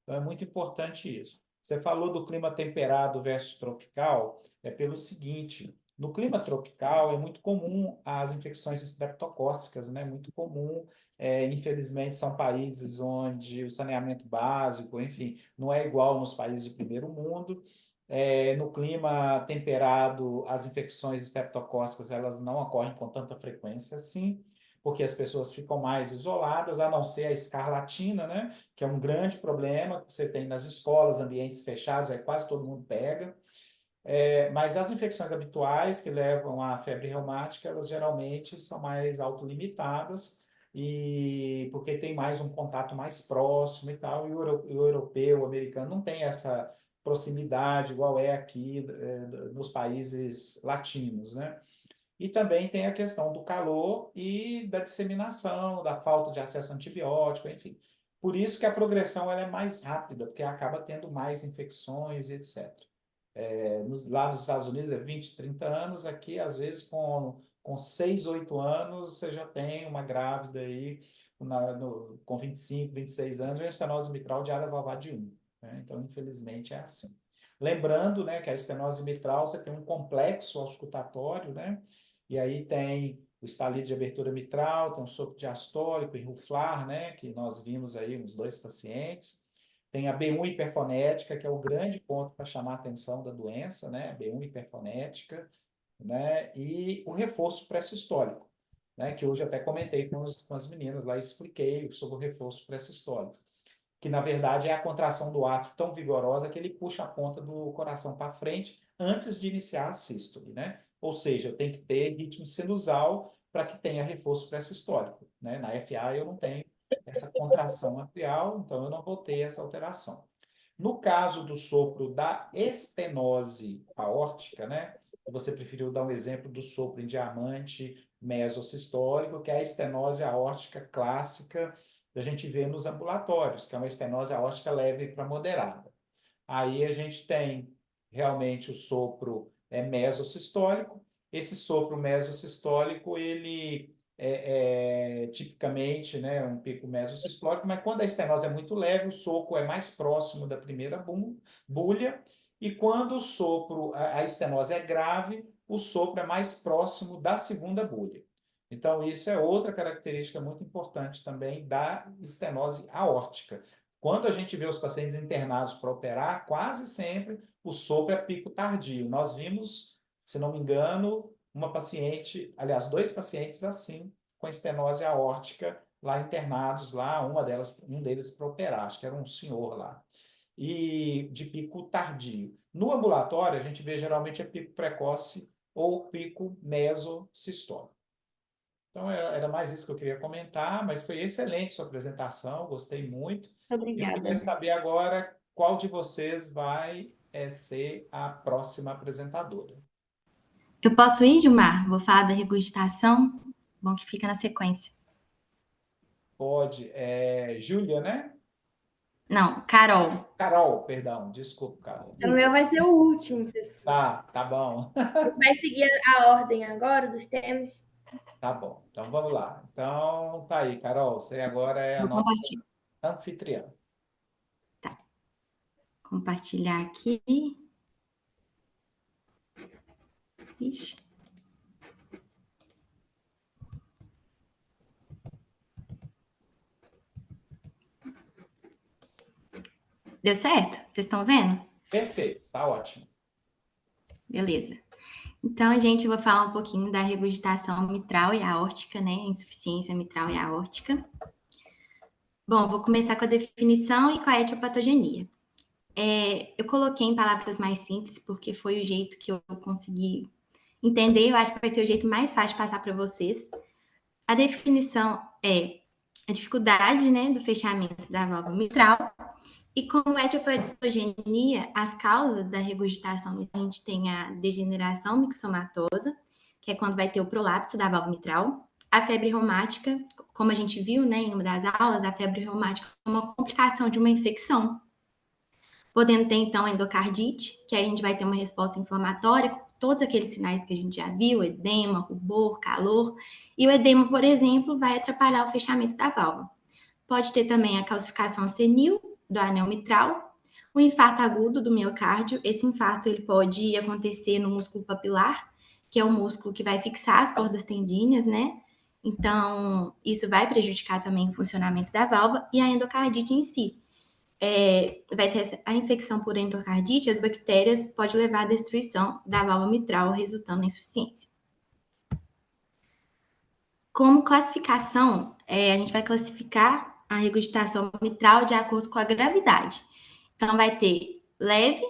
Então, é muito importante isso. Você falou do clima temperado versus tropical, é pelo seguinte: no clima tropical é muito comum as infecções estreptocócicas, né? Muito comum. Infelizmente, são países onde o saneamento básico, enfim, não é igual nos países do primeiro mundo. No clima temperado, as infecções estreptocócicas elas não ocorrem com tanta frequência assim, porque as pessoas ficam mais isoladas, a não ser a escarlatina, né? Que é um grande problema que você tem nas escolas, ambientes fechados, aí quase todo mundo pega. Mas as infecções habituais que levam à febre reumática, elas geralmente são mais autolimitadas, e porque tem mais um contato mais próximo e tal, e o europeu, o americano, não tem essa proximidade igual é aqui nos países latinos, né? E também tem a questão do calor e da disseminação, da falta de acesso a antibiótico, enfim. Por isso que a progressão ela é mais rápida, porque acaba tendo mais infecções, etc. Lá nos Estados Unidos é 20, 30 anos, aqui às vezes com 6, 8 anos você já tem uma grávida aí com 25, 26 anos, uma estenose mitral de área valvar de 1. Né? Então, infelizmente, é assim. Lembrando, né, que a estenose mitral você tem um complexo auscultatório, né? E aí tem o estalido de abertura mitral, tem um sopro diastólico e Ruflar, né, que nós vimos aí uns 2 pacientes. Tem a B1 hiperfonética, que é o grande ponto para chamar a atenção da doença, né? B1 hiperfonética, né? E o reforço pré-sistólico, né? Que hoje até comentei com as meninas lá, expliquei sobre o reforço pré-sistólico, que na verdade é a contração do átrio tão vigorosa que ele puxa a ponta do coração para frente antes de iniciar a sístole, né? Ou seja, tem que ter ritmo sinusal para que tenha reforço pré-sistólico, né? Na FA eu não tenho essa contração atrial, então eu não vou ter essa alteração. No caso do sopro da estenose aórtica, né? Você preferiu dar um exemplo do sopro em diamante mesosistólico, que é a estenose aórtica clássica da gente ver nos ambulatórios, que é uma estenose aórtica leve para moderada. Aí a gente tem realmente o sopro mesosistólico. Esse sopro mesosistólico, ele tipicamente, né, um pico mesosistólico, mas quando a estenose é muito leve, o sopro é mais próximo da primeira bulha, e quando o sopro, a estenose é grave, o sopro é mais próximo da segunda bulha. Então, isso é outra característica muito importante também da estenose aórtica. Quando a gente vê os pacientes internados para operar, quase sempre o sopro é pico tardio. Nós vimos, se não me engano, uma paciente, aliás, 2 pacientes assim, com estenose aórtica, lá internados, lá, um deles para operar, acho que era um senhor lá, e de pico tardio. No ambulatório, a gente vê geralmente pico precoce ou pico mesosistólico. Então, era mais isso que eu queria comentar, mas foi excelente sua apresentação, gostei muito. Eu queria Obrigada. saber agora qual de vocês vai ser a próxima apresentadora. Eu posso ir, Gilmar? Vou falar da regurgitação. Bom que fica na sequência. Pode. Júlia, né? Não, Carol. Carol, perdão. Desculpa, Carol. O meu vai ser o último, professor. Tá bom. A gente vai seguir a ordem agora dos temas. Tá bom. Então, vamos lá. Então, tá aí, Carol. Você agora é a Vou nossa compartilhar. anfitriã. Compartilhar aqui. Ixi. Deu certo? Vocês estão vendo? Perfeito, tá ótimo. Beleza. Então, gente, eu vou falar um pouquinho da regurgitação mitral e aórtica, né? Insuficiência mitral e aórtica. Bom, vou começar com a definição e com a etiopatogenia. Eu coloquei em palavras mais simples, porque foi o jeito que eu consegui entender. Eu acho que vai ser o jeito mais fácil de passar para vocês. A definição é a dificuldade, né, do fechamento da válvula mitral. E como etiopatogenia, as causas da regurgitação, a gente tem a degeneração mixomatosa, que é quando vai ter o prolapso da válvula mitral. A febre reumática, como a gente viu, né, em uma das aulas, a febre reumática é uma complicação de uma infecção. Podendo ter, então, endocardite, que aí a gente vai ter uma resposta inflamatória, com todos aqueles sinais que a gente já viu, edema, rubor, calor. E o edema, por exemplo, vai atrapalhar o fechamento da válvula. Pode ter também a calcificação senil do anel mitral, o infarto agudo do miocárdio. Esse infarto ele pode acontecer no músculo papilar, que é o músculo que vai fixar as cordas tendíneas, né? Então, isso vai prejudicar também o funcionamento da válvula. E a endocardite em si, vai ter a infecção por endocardite, as bactérias pode levar à destruição da válvula mitral, resultando em insuficiência. Como classificação, a gente vai classificar a regurgitação mitral de acordo com a gravidade. Então, vai ter leve,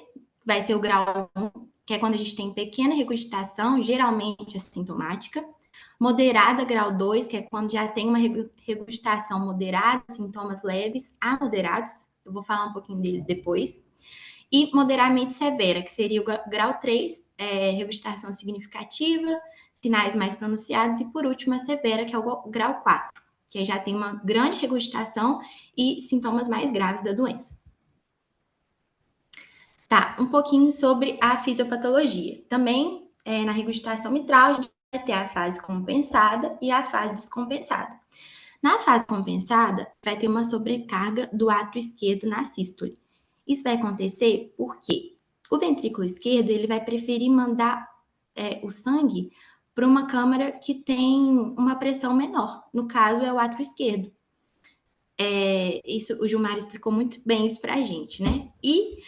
vai ser o grau 1, que é quando a gente tem pequena regurgitação, geralmente assintomática. Moderada, grau 2, que é quando já tem uma regurgitação moderada, sintomas leves a moderados. Eu vou falar um pouquinho deles depois. E moderadamente severa, que seria o grau 3, regurgitação significativa, sinais mais pronunciados. E, por último, a severa, que é o grau 4, que aí já tem uma grande regurgitação e sintomas mais graves da doença. Tá, um pouquinho sobre a fisiopatologia. Também, na regurgitação mitral, a gente vai ter a fase compensada e a fase descompensada. Na fase compensada, vai ter uma sobrecarga do átrio esquerdo na sístole. Isso vai acontecer porque o ventrículo esquerdo ele vai preferir mandar o sangue para uma câmara que tem uma pressão menor. No caso, é o átrio esquerdo. Isso, o Gilmar explicou muito bem isso para a gente, né? E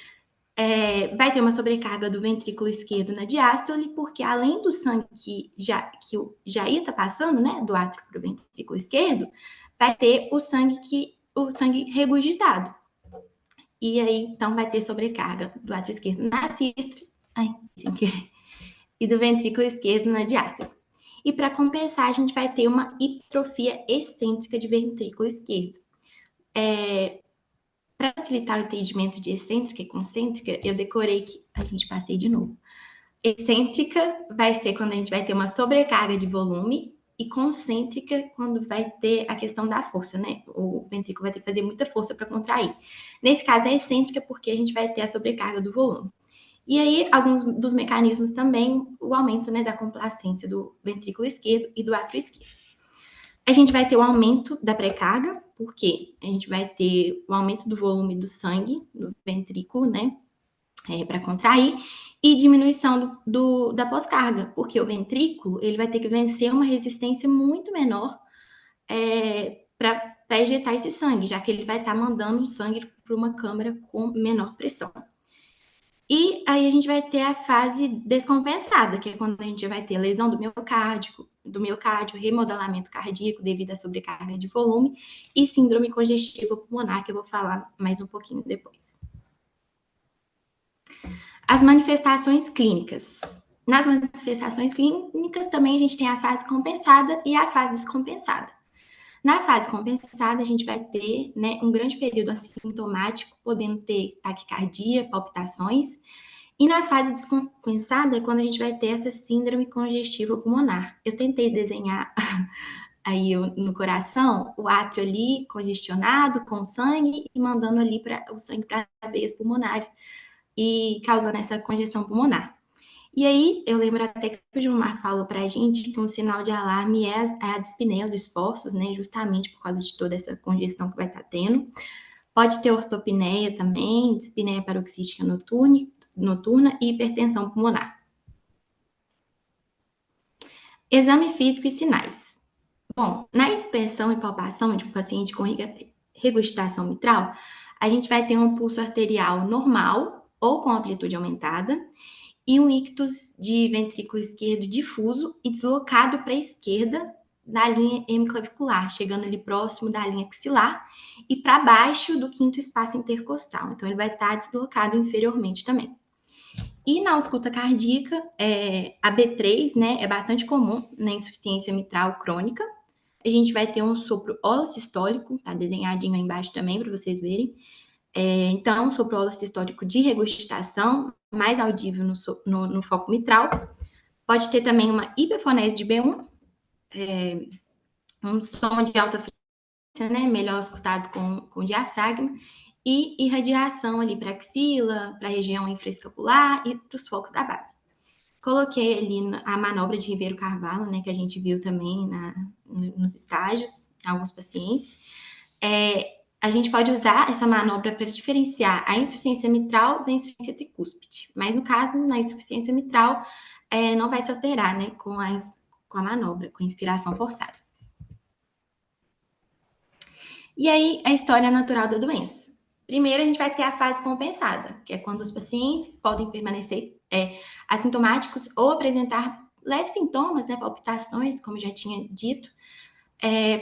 vai ter uma sobrecarga do ventrículo esquerdo na diástole, porque além do sangue que já ia estar passando, né, do átrio para o ventrículo esquerdo, vai ter o sangue regurgitado. E aí, então, vai ter sobrecarga do átrio esquerdo na sístole, sem querer, e do ventrículo esquerdo na diástole. E para compensar, a gente vai ter uma hipertrofia excêntrica de ventrículo esquerdo. Para facilitar o entendimento de excêntrica e concêntrica, eu decorei que a gente passei de novo. Excêntrica vai ser quando a gente vai ter uma sobrecarga de volume e concêntrica quando vai ter a questão da força, né? O ventrículo vai ter que fazer muita força para contrair. Nesse caso é excêntrica porque a gente vai ter a sobrecarga do volume. E aí, alguns dos mecanismos também, o aumento, né, da complacência do ventrículo esquerdo e do átrio esquerdo. A gente vai ter o aumento da pré-carga, porque a gente vai ter o aumento do volume do sangue no ventrículo, né, para contrair, e diminuição da pós-carga, porque o ventrículo ele vai ter que vencer uma resistência muito menor para ejetar esse sangue, já que ele vai estar mandando o sangue para uma câmara com menor pressão. E aí a gente vai ter a fase descompensada, que é quando a gente vai ter lesão do miocárdio, remodelamento cardíaco devido à sobrecarga de volume e síndrome congestiva pulmonar, que eu vou falar mais um pouquinho depois. As manifestações clínicas. Nas manifestações clínicas também a gente tem a fase compensada e a fase descompensada. Na fase compensada, a gente vai ter, né, um grande período assintomático, podendo ter taquicardia, palpitações. E na fase descompensada é quando a gente vai ter essa síndrome congestiva pulmonar. Eu tentei desenhar aí no coração o átrio ali congestionado com sangue e mandando ali o sangue para as veias pulmonares e causando essa congestão pulmonar. E aí, eu lembro até que o Gilmar falou para a gente que um sinal de alarme é a dispneia, os esforços, né? Justamente por causa de toda essa congestão que vai estar tendo. Pode ter ortopneia também, dispneia paroxística noturna e hipertensão pulmonar. Exame físico e sinais. Bom, na inspeção e palpação de um paciente com regurgitação mitral, a gente vai ter um pulso arterial normal ou com amplitude aumentada, e um ictus de ventrículo esquerdo difuso e deslocado para a esquerda da linha hemiclavicular, chegando ali próximo da linha axilar e para baixo do quinto espaço intercostal. Então, ele vai estar deslocado inferiormente também. E na ausculta cardíaca, a B3, né, é bastante comum na insuficiência mitral crônica. A gente vai ter um sopro holossistólico, tá desenhadinho aí embaixo também para vocês verem. Então, sopro holossistólico de regurgitação, mais audível no foco mitral. Pode ter também uma hiperfonese de B1, um som de alta frequência, né, melhor escutado com diafragma, e irradiação ali para axila, para a região infraescapular e para os focos da base. Coloquei ali a manobra de Ribeiro Carvalho, né, que a gente viu também nos estágios, em alguns pacientes. A gente pode usar essa manobra para diferenciar a insuficiência mitral da insuficiência tricúspide, mas no caso, na insuficiência mitral, não vai se alterar, né, com a manobra, com a inspiração forçada. E aí, a história natural da doença. Primeiro, a gente vai ter a fase compensada, que é quando os pacientes podem permanecer assintomáticos ou apresentar leves sintomas, né, palpitações, como eu já tinha dito,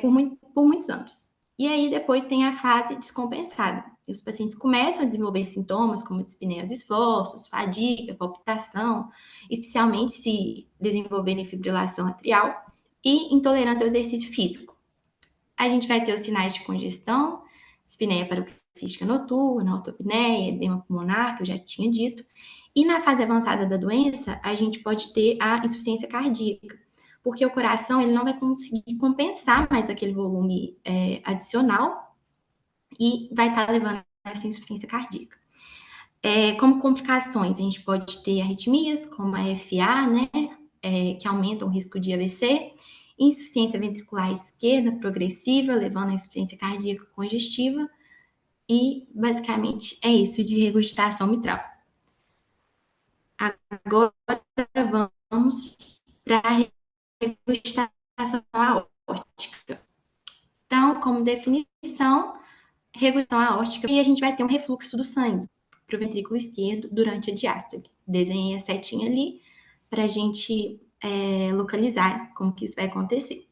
por muitos anos. E aí, depois tem a fase descompensada. E os pacientes começam a desenvolver sintomas como dispneia aos esforços, fadiga, palpitação, especialmente se desenvolverem fibrilação atrial e intolerância ao exercício físico. A gente vai ter os sinais de congestão, dispneia paroxística noturna, ortopneia, edema pulmonar, que eu já tinha dito. E na fase avançada da doença, a gente pode ter a insuficiência cardíaca, porque o coração ele não vai conseguir compensar mais aquele volume adicional e vai estar levando a essa insuficiência cardíaca. Como complicações, a gente pode ter arritmias, como a FA, né, que aumentam o risco de AVC, insuficiência ventricular esquerda progressiva, levando à insuficiência cardíaca congestiva, e basicamente é isso de regurgitação mitral. Agora vamos para a regurgitação aórtica. Então, como definição, regurgitação aórtica, e a gente vai ter um refluxo do sangue para o ventrículo esquerdo durante a diástole. Desenhei a setinha ali para a gente localizar como que isso vai acontecer.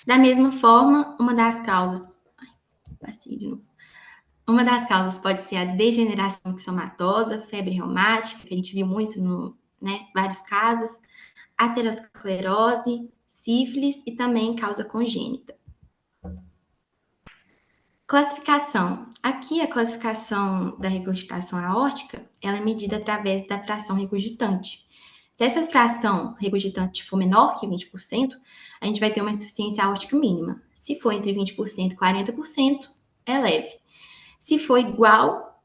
Da mesma forma, uma das causas pode ser a degeneração mixomatosa, febre reumática, que a gente viu muito no, vários casos, aterosclerose, sífilis e também causa congênita. Classificação. Aqui a classificação da regurgitação aórtica, ela é medida através da fração regurgitante. Se essa fração regurgitante for menor que 20%, a gente vai ter uma insuficiência aórtica mínima. Se for entre 20% e 40%, é leve. Se for igual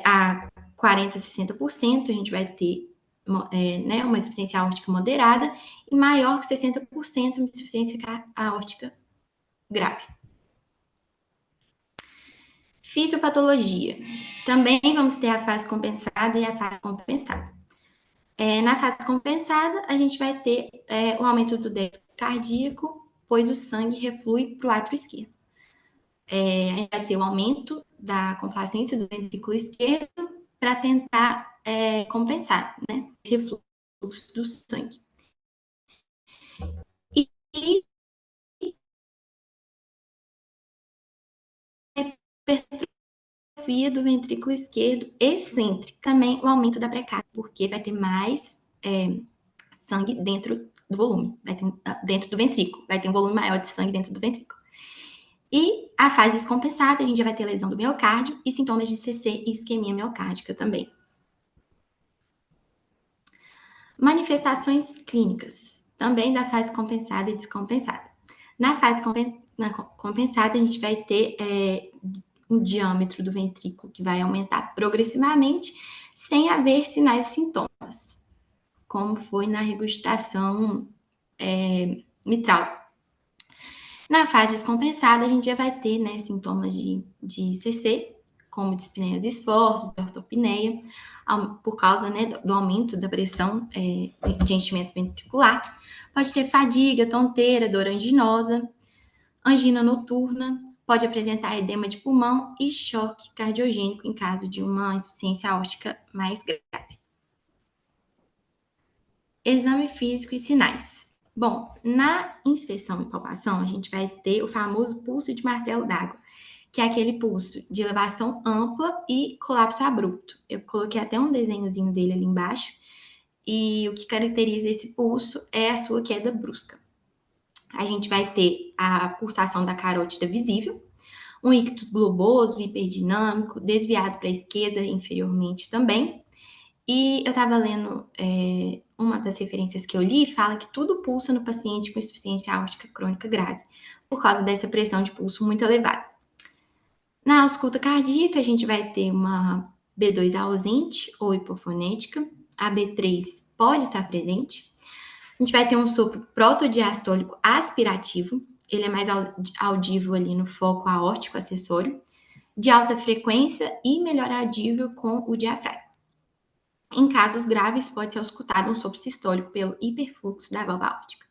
a 40% a 60%, a gente vai ter uma insuficiência aórtica moderada, e maior que 60%, uma insuficiência aórtica grave. Fisiopatologia. Também vamos ter a fase compensada e a fase compensada. Na fase compensada, a gente vai ter o aumento do débito cardíaco, pois o sangue reflui para o átrio esquerdo. A gente vai ter o aumento da complacência do ventrículo esquerdo para tentar compensar, né, esse refluxo do sangue. E hipertrofia do ventrículo esquerdo excêntrica, também o aumento da pré-carga, porque vai ter mais sangue dentro do volume, dentro do ventrículo, vai ter um volume maior de sangue dentro do ventrículo. E a fase descompensada, a gente já vai ter lesão do miocárdio e sintomas de CC e isquemia miocárdica também. Manifestações clínicas, também da fase compensada e descompensada. Na fase compensada, a gente vai ter um diâmetro do ventrículo que vai aumentar progressivamente, sem haver sinais e sintomas, como foi na regurgitação mitral. Na fase descompensada, a gente já vai ter sintomas de CC, como dispneia dos esforços, ortopneia, por causa do aumento da pressão de enchimento ventricular. Pode ter fadiga, tonteira, dor anginosa, angina noturna, pode apresentar edema de pulmão e choque cardiogênico em caso de uma insuficiência aórtica mais grave. Exame físico e sinais. Bom, na inspeção e palpação, a gente vai ter o famoso pulso de martelo d'água, que é aquele pulso de elevação ampla e colapso abrupto. Eu coloquei até um desenhozinho dele ali embaixo, e o que caracteriza esse pulso é a sua queda brusca. A gente vai ter a pulsação da carótida visível, um ictus globoso, hiperdinâmico, desviado para a esquerda inferiormente também. E eu estava lendo uma das referências que eu li, fala que tudo pulsa no paciente com insuficiência aórtica crônica grave, por causa dessa pressão de pulso muito elevada. Na ausculta cardíaca, a gente vai ter uma B2 ausente ou hipofonética, a B3 pode estar presente. A gente vai ter um sopro protodiastólico aspirativo, ele é mais audível ali no foco aórtico acessório, de alta frequência e melhor audível com o diafragma. Em casos graves, pode ser auscultado um sopro sistólico pelo hiperfluxo da válvula aórtica.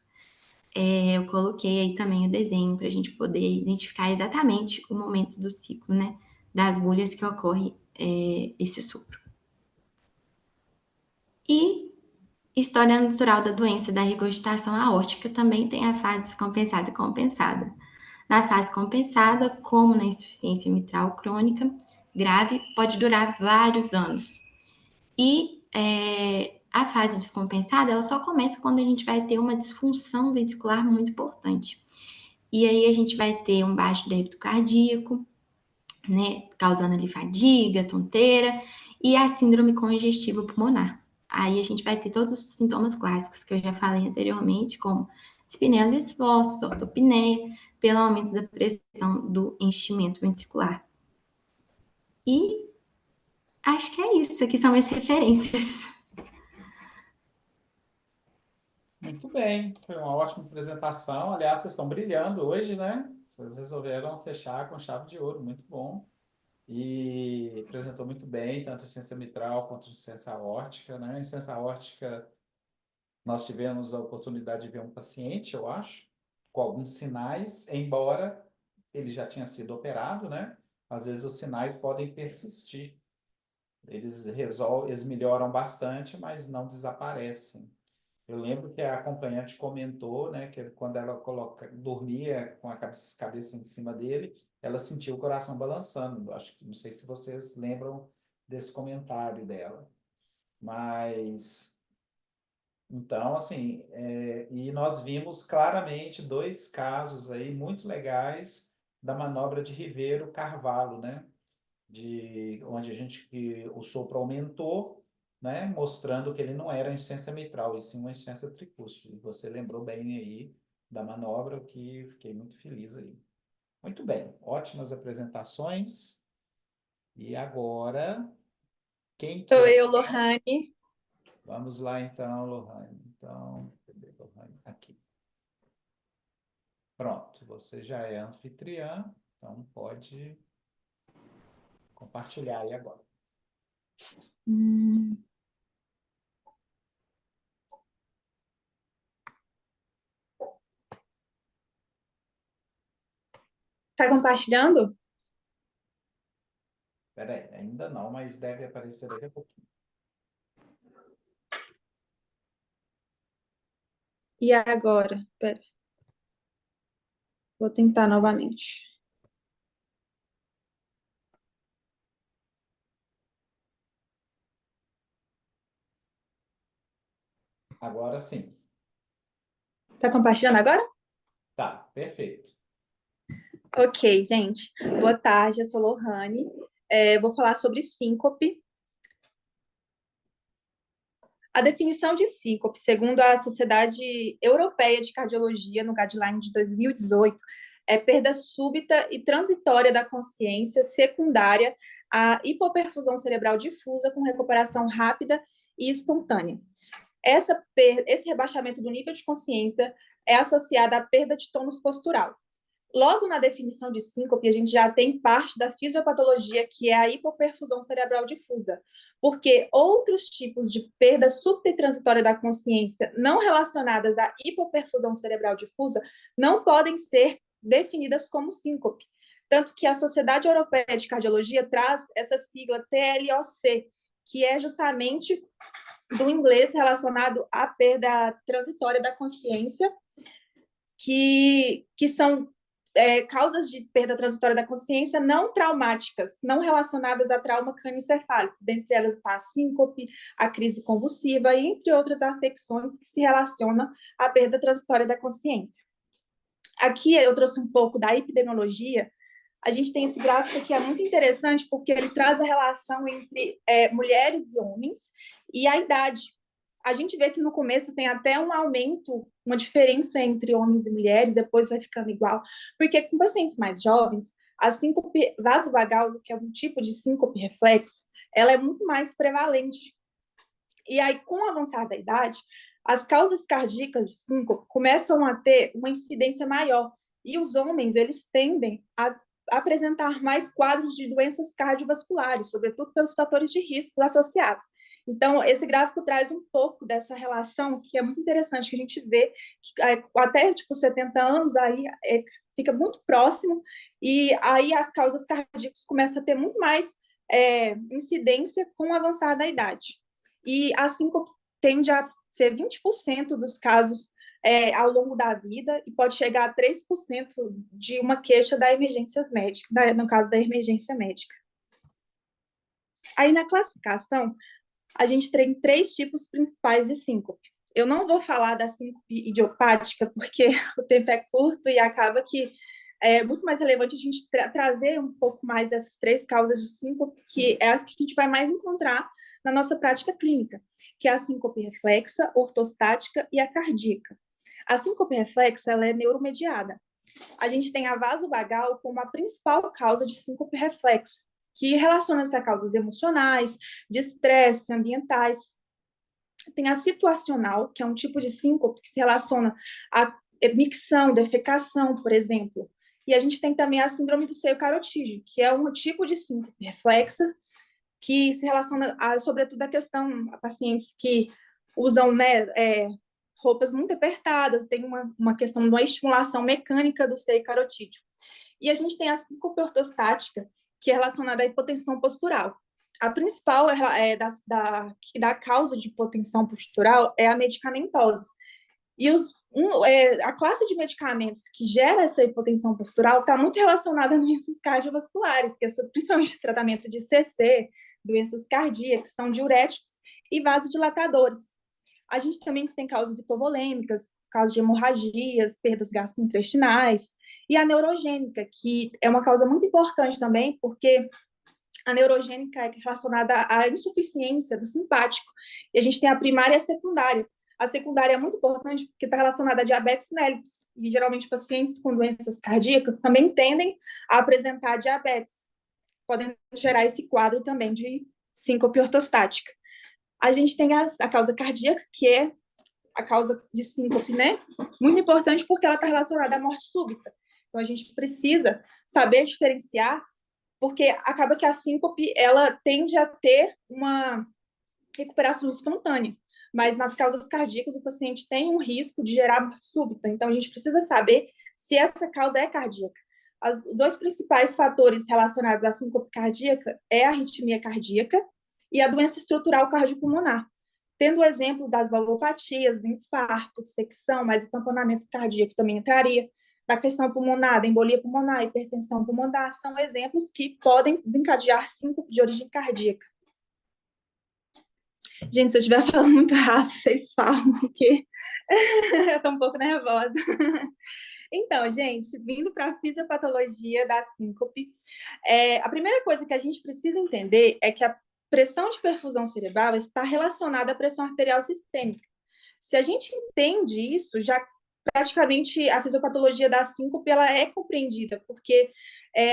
Eu coloquei aí também o desenho para a gente poder identificar exatamente o momento do ciclo, né, das bolhas que ocorre esse sopro. E história natural da doença da regurgitação aórtica também tem a fase descompensada e compensada. Na fase compensada, como na insuficiência mitral crônica grave, pode durar vários anos. E a fase descompensada, ela só começa quando a gente vai ter uma disfunção ventricular muito importante. E aí a gente vai ter um baixo débito cardíaco, né, causando ali fadiga, tonteira, e a síndrome congestiva pulmonar. Aí a gente vai ter todos os sintomas clássicos que eu já falei anteriormente, como dispneia dos esforços, ortopneia, pelo aumento da pressão do enchimento ventricular. E acho que é isso. Aqui são minhas referências. Muito bem, foi uma ótima apresentação. Aliás, vocês estão brilhando hoje, né? Vocês resolveram fechar com chave de ouro, muito bom. E apresentou muito bem, tanto a insuficiência mitral quanto a insuficiência aórtica, né? A insuficiência aórtica, nós tivemos a oportunidade de ver um paciente, eu acho, com alguns sinais, embora ele já tinha sido operado, né? Às vezes os sinais podem persistir. Eles melhoram bastante, mas não desaparecem. Eu lembro que a acompanhante comentou, né, que quando ela dormia com a cabeça em cima dele, ela sentiu o coração balançando. Acho que não sei se vocês lembram desse comentário dela. Mas então, assim, e nós vimos claramente dois casos aí muito legais da manobra de Ribeiro Carvalho, né? Onde que o sopro aumentou, né? Mostrando que ele não era insuficiência mitral, e sim uma insuficiência tricúspide. Você lembrou bem aí da manobra, que fiquei muito feliz aí. Muito bem, ótimas apresentações. E agora, quem Sou quer? eu, Lohane. Vamos lá então, Lohane. Então, cadê Lohane? Aqui. Pronto, você já é anfitriã, então pode compartilhar aí agora. Tá compartilhando? Espera aí, ainda não, mas deve aparecer daqui a pouquinho. E agora? Pera. Vou tentar novamente. Agora sim. Tá compartilhando agora? Tá, perfeito. Ok, gente. Boa tarde, eu sou Lohane. Vou falar sobre síncope. A definição de síncope, segundo a Sociedade Europeia de Cardiologia, no Guideline de 2018, é perda súbita e transitória da consciência secundária à hipoperfusão cerebral difusa com recuperação rápida e espontânea. Esse rebaixamento do nível de consciência é associado à perda de tônus postural. Logo na definição de síncope, a gente já tem parte da fisiopatologia, que é a hipoperfusão cerebral difusa, porque outros tipos de perda súbita e transitória da consciência não relacionadas à hipoperfusão cerebral difusa não podem ser definidas como síncope. Tanto que a Sociedade Europeia de Cardiologia traz essa sigla TLOC, que é justamente do inglês relacionado à perda transitória da consciência, que são causas de perda transitória da consciência não traumáticas, não relacionadas a trauma crânioencefálico. Dentre elas está a síncope, a crise convulsiva, entre outras afecções que se relacionam à perda transitória da consciência. Aqui eu trouxe um pouco da epidemiologia. A gente tem esse gráfico que é muito interessante porque ele traz a relação entre mulheres e homens e a idade. A gente vê que no começo tem até um aumento, uma diferença entre homens e mulheres, depois vai ficando igual, porque com pacientes mais jovens, a síncope vasovagal, que é um tipo de síncope reflexa, ela é muito mais prevalente. E aí, com o avançar da idade, as causas cardíacas de síncope começam a ter uma incidência maior, e os homens, eles tendem a apresentar mais quadros de doenças cardiovasculares, sobretudo pelos fatores de risco associados. Então, esse gráfico traz um pouco dessa relação, que é muito interessante, que a gente vê que até, 70 anos, aí fica muito próximo, e aí as causas cardíacas começam a ter muito mais incidência com o avançar da idade. E a síncope tende a ser 20% dos casos ao longo da vida e pode chegar a 3% de uma queixa da emergência médica, no caso da emergência médica. Aí, na classificação, a gente tem 3 tipos principais de síncope. Eu não vou falar da síncope idiopática, porque o tempo é curto e acaba que é muito mais relevante a gente trazer um pouco mais dessas 3 causas de síncope, que é a que a gente vai mais encontrar na nossa prática clínica, que é a síncope reflexa, ortostática e a cardíaca. A síncope reflexa, ela é neuromediada. A gente tem a vasovagal como a principal causa de síncope reflexa, que relaciona-se a causas emocionais, de estresse, ambientais. Tem a situacional, que é um tipo de síncope que se relaciona à micção, defecação, por exemplo. E a gente tem também a síndrome do seio carotídeo, que é um tipo de síncope reflexa, que se relaciona, sobretudo, à questão a pacientes que usam, né, roupas muito apertadas, tem uma questão de uma estimulação mecânica do seio carotídeo. E a gente tem a síncope ortostática, que é relacionada à hipotensão postural. A principal da causa de hipotensão postural é a medicamentosa. E a classe de medicamentos que gera essa hipotensão postural está muito relacionada a doenças cardiovasculares, que é principalmente o tratamento de CC, doenças cardíacas, que são diuréticos e vasodilatadores. A gente também tem causas hipovolêmicas, causas de hemorragias, perdas gastrointestinais, e a neurogênica, que é uma causa muito importante também, porque a neurogênica é relacionada à insuficiência do simpático, e a gente tem a primária e a secundária. A secundária é muito importante porque está relacionada a diabetes mellitus, e geralmente pacientes com doenças cardíacas também tendem a apresentar diabetes, podem gerar esse quadro também de síncope ortostática. A gente tem a causa cardíaca, que é a causa de síncope, né? Muito importante porque ela está relacionada à morte súbita. Então, a gente precisa saber diferenciar, porque acaba que a síncope, ela tende a ter uma recuperação espontânea, mas nas causas cardíacas o paciente tem um risco de gerar morte súbita. Então, a gente precisa saber se essa causa é cardíaca. Os 2 principais fatores relacionados à síncope cardíaca é a arritmia cardíaca e a doença estrutural cardiopulmonar, tendo o exemplo das valvopatias, do infarto, dissecção, mas o tamponamento cardíaco também entraria, da questão pulmonar, da embolia pulmonar, hipertensão pulmonar, são exemplos que podem desencadear síncope de origem cardíaca. Gente, se eu estiver falando muito rápido, vocês falam, porque eu estou um pouco nervosa. Então, gente, vindo para a fisiopatologia da síncope, a primeira coisa que a gente precisa entender é que a pressão de perfusão cerebral está relacionada à pressão arterial sistêmica. Se a gente entende isso, já praticamente a fisiopatologia da síncope ela é compreendida, porque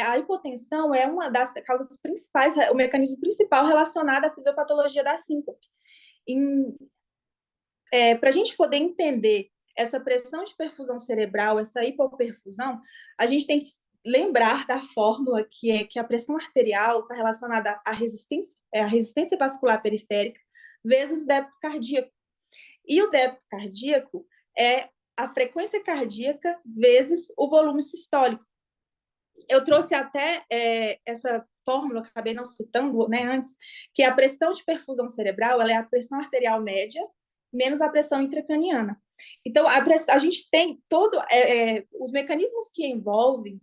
a hipotensão é uma das causas principais, o mecanismo principal relacionado à fisiopatologia da síncope. Para a gente poder entender essa pressão de perfusão cerebral, essa hipoperfusão, a gente tem que lembrar da fórmula que a pressão arterial está relacionada à resistência vascular periférica vezes o débito cardíaco. E o débito cardíaco é a frequência cardíaca vezes o volume sistólico. Eu trouxe até essa fórmula, acabei não citando, né, antes, que a pressão de perfusão cerebral ela é a pressão arterial média menos a pressão intracraniana. Então, a gente tem os mecanismos que envolvem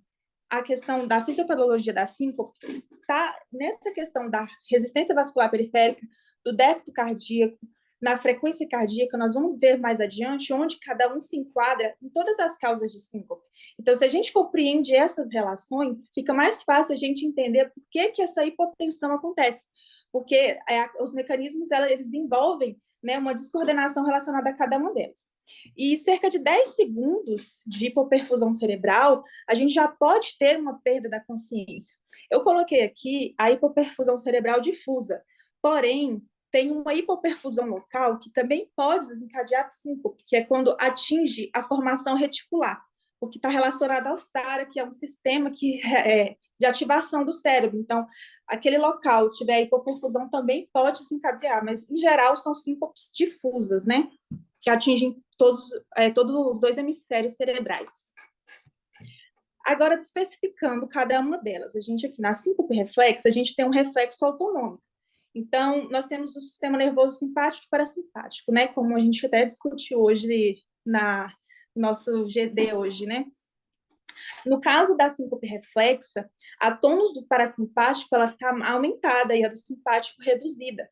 a questão da fisiopatologia da síncope, está nessa questão da resistência vascular periférica, do débito cardíaco, na frequência cardíaca, nós vamos ver mais adiante onde cada um se enquadra em todas as causas de síncope. Então, se a gente compreende essas relações, fica mais fácil a gente entender por que essa hipotensão acontece. Porque os mecanismos, eles envolvem, né, uma descoordenação relacionada a cada uma delas. E cerca de 10 segundos de hipoperfusão cerebral, a gente já pode ter uma perda da consciência. Eu coloquei aqui a hipoperfusão cerebral difusa, porém, tem uma hipoperfusão local que também pode desencadear síncope, que é quando atinge a formação reticular, o que está relacionado ao SARA, que é um sistema de ativação do cérebro. Então, aquele local tiver hipoperfusão também pode desencadear, mas, em geral, são síncopes difusas, né? Que atingem todos os 2 hemisférios cerebrais. Agora, especificando cada uma delas, a gente aqui na síncope reflexa, a gente tem um reflexo autonômico. Então, nós temos o sistema nervoso simpático e parasimpático, né? Como a gente até discutiu hoje na nosso GD hoje, né? No caso da síncope reflexa, a tônus do parasimpático ela está aumentada e a do simpático reduzida.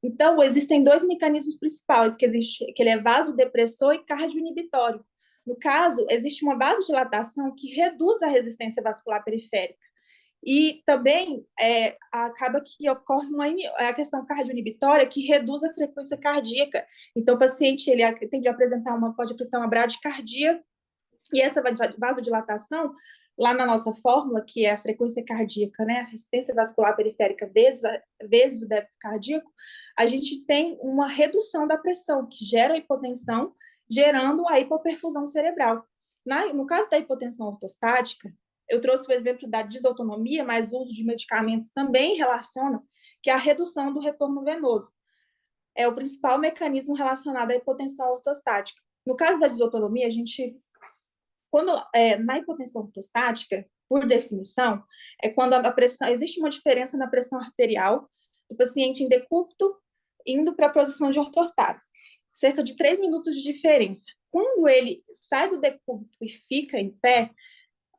Então, existem dois mecanismos principais, que ele é vasodepressor e cardioinibitório. No caso, existe uma vasodilatação que reduz a resistência vascular periférica. E também acaba que ocorre a questão cardioinibitória que reduz a frequência cardíaca. Então, o paciente ele pode apresentar uma bradicardia, e essa vasodilatação, lá na nossa fórmula, que é a frequência cardíaca, né, a resistência vascular periférica vezes o débito cardíaco, a gente tem uma redução da pressão, que gera a hipotensão, gerando a hipoperfusão cerebral. No caso da hipotensão ortostática, eu trouxe o exemplo da disautonomia, mas o uso de medicamentos também relaciona, que é a redução do retorno venoso. É o principal mecanismo relacionado à hipotensão ortostática. No caso da disautonomia, na hipotensão ortostática, por definição, é quando existe uma diferença na pressão arterial do paciente em decúbito indo para a posição de ortostase. Cerca de 3 minutos de diferença. Quando ele sai do decúbito e fica em pé,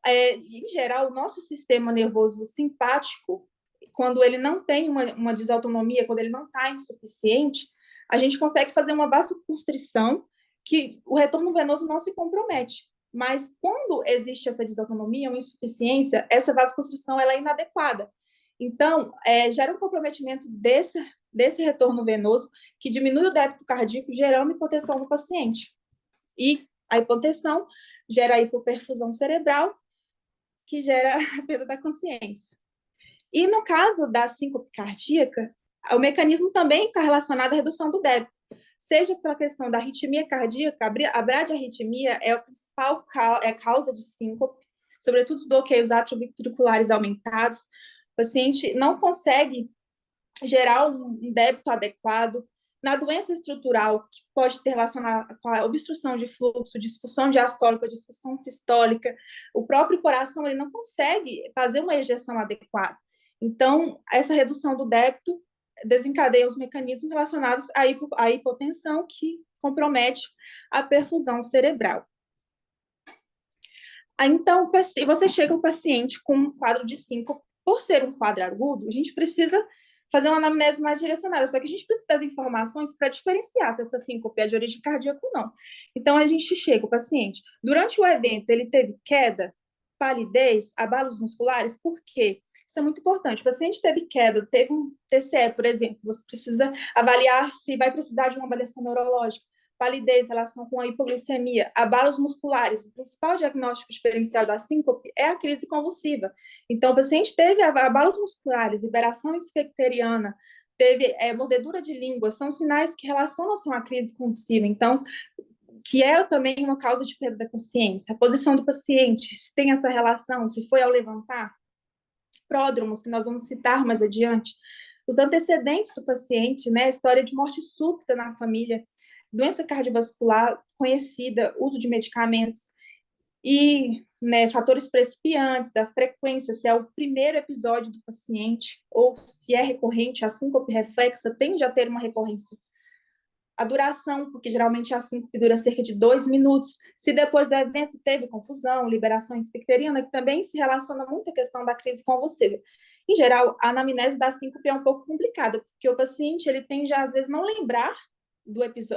em geral, o nosso sistema nervoso simpático, quando ele não tem uma desautonomia, quando ele não está insuficiente, a gente consegue fazer uma vasoconstrição que o retorno venoso não se compromete. Mas quando existe essa desautonomia, uma insuficiência, essa vasoconstrição ela é inadequada. Então, gera um comprometimento desse retorno venoso que diminui o débito cardíaco, gerando hipotensão no paciente. E a hipotensão gera a hipoperfusão cerebral, que gera a perda da consciência. E no caso da síncope cardíaca, o mecanismo também está relacionado à redução do débito. Seja pela questão da arritmia cardíaca, a bradiarritmia é a principal causa de síncope, sobretudo os bloqueios atrioventriculares aumentados. O paciente não consegue gerar um débito adequado. Na doença estrutural, que pode ter relacionado com a obstrução de fluxo, disfunção diastólica, disfunção sistólica, o próprio coração ele não consegue fazer uma ejeção adequada. Então, essa redução do débito desencadeia os mecanismos relacionados à hipotensão, que compromete a perfusão cerebral. Então, você chega ao paciente com um quadro de síncope. Por ser um quadro agudo, a gente precisa fazer uma anamnese mais direcionada, só que a gente precisa das informações para diferenciar se essa síncope é de origem cardíaca ou não. Então, a gente chega ao paciente. Durante o evento, ele teve queda, palidez, abalos musculares, por quê? Isso é muito importante. O paciente teve queda, teve um TCE, por exemplo, você precisa avaliar se vai precisar de uma avaliação neurológica. Palidez, relação com a hipoglicemia, abalos musculares. O principal diagnóstico diferencial da síncope é a crise convulsiva. Então, o paciente teve abalos musculares, liberação esfecteriana, teve mordedura de língua, são sinais que relacionam-se à crise convulsiva. Então, que é também uma causa de perda da consciência. A posição do paciente, se tem essa relação, se foi ao levantar. Pródromos, que nós vamos citar mais adiante. Os antecedentes do paciente, né? História de morte súbita na família, doença cardiovascular conhecida, uso de medicamentos e, né, fatores precipitantes, a frequência, se é o primeiro episódio do paciente ou se é recorrente, a síncope reflexa tende a ter uma recorrência. A duração, porque geralmente a síncope dura cerca de 2 minutos. Se depois do evento teve confusão, liberação esfecteriana, que também se relaciona muito à questão da crise convulsiva. Em geral, a anamnese da síncope é um pouco complicada, porque o paciente ele tende a, às vezes, não lembrar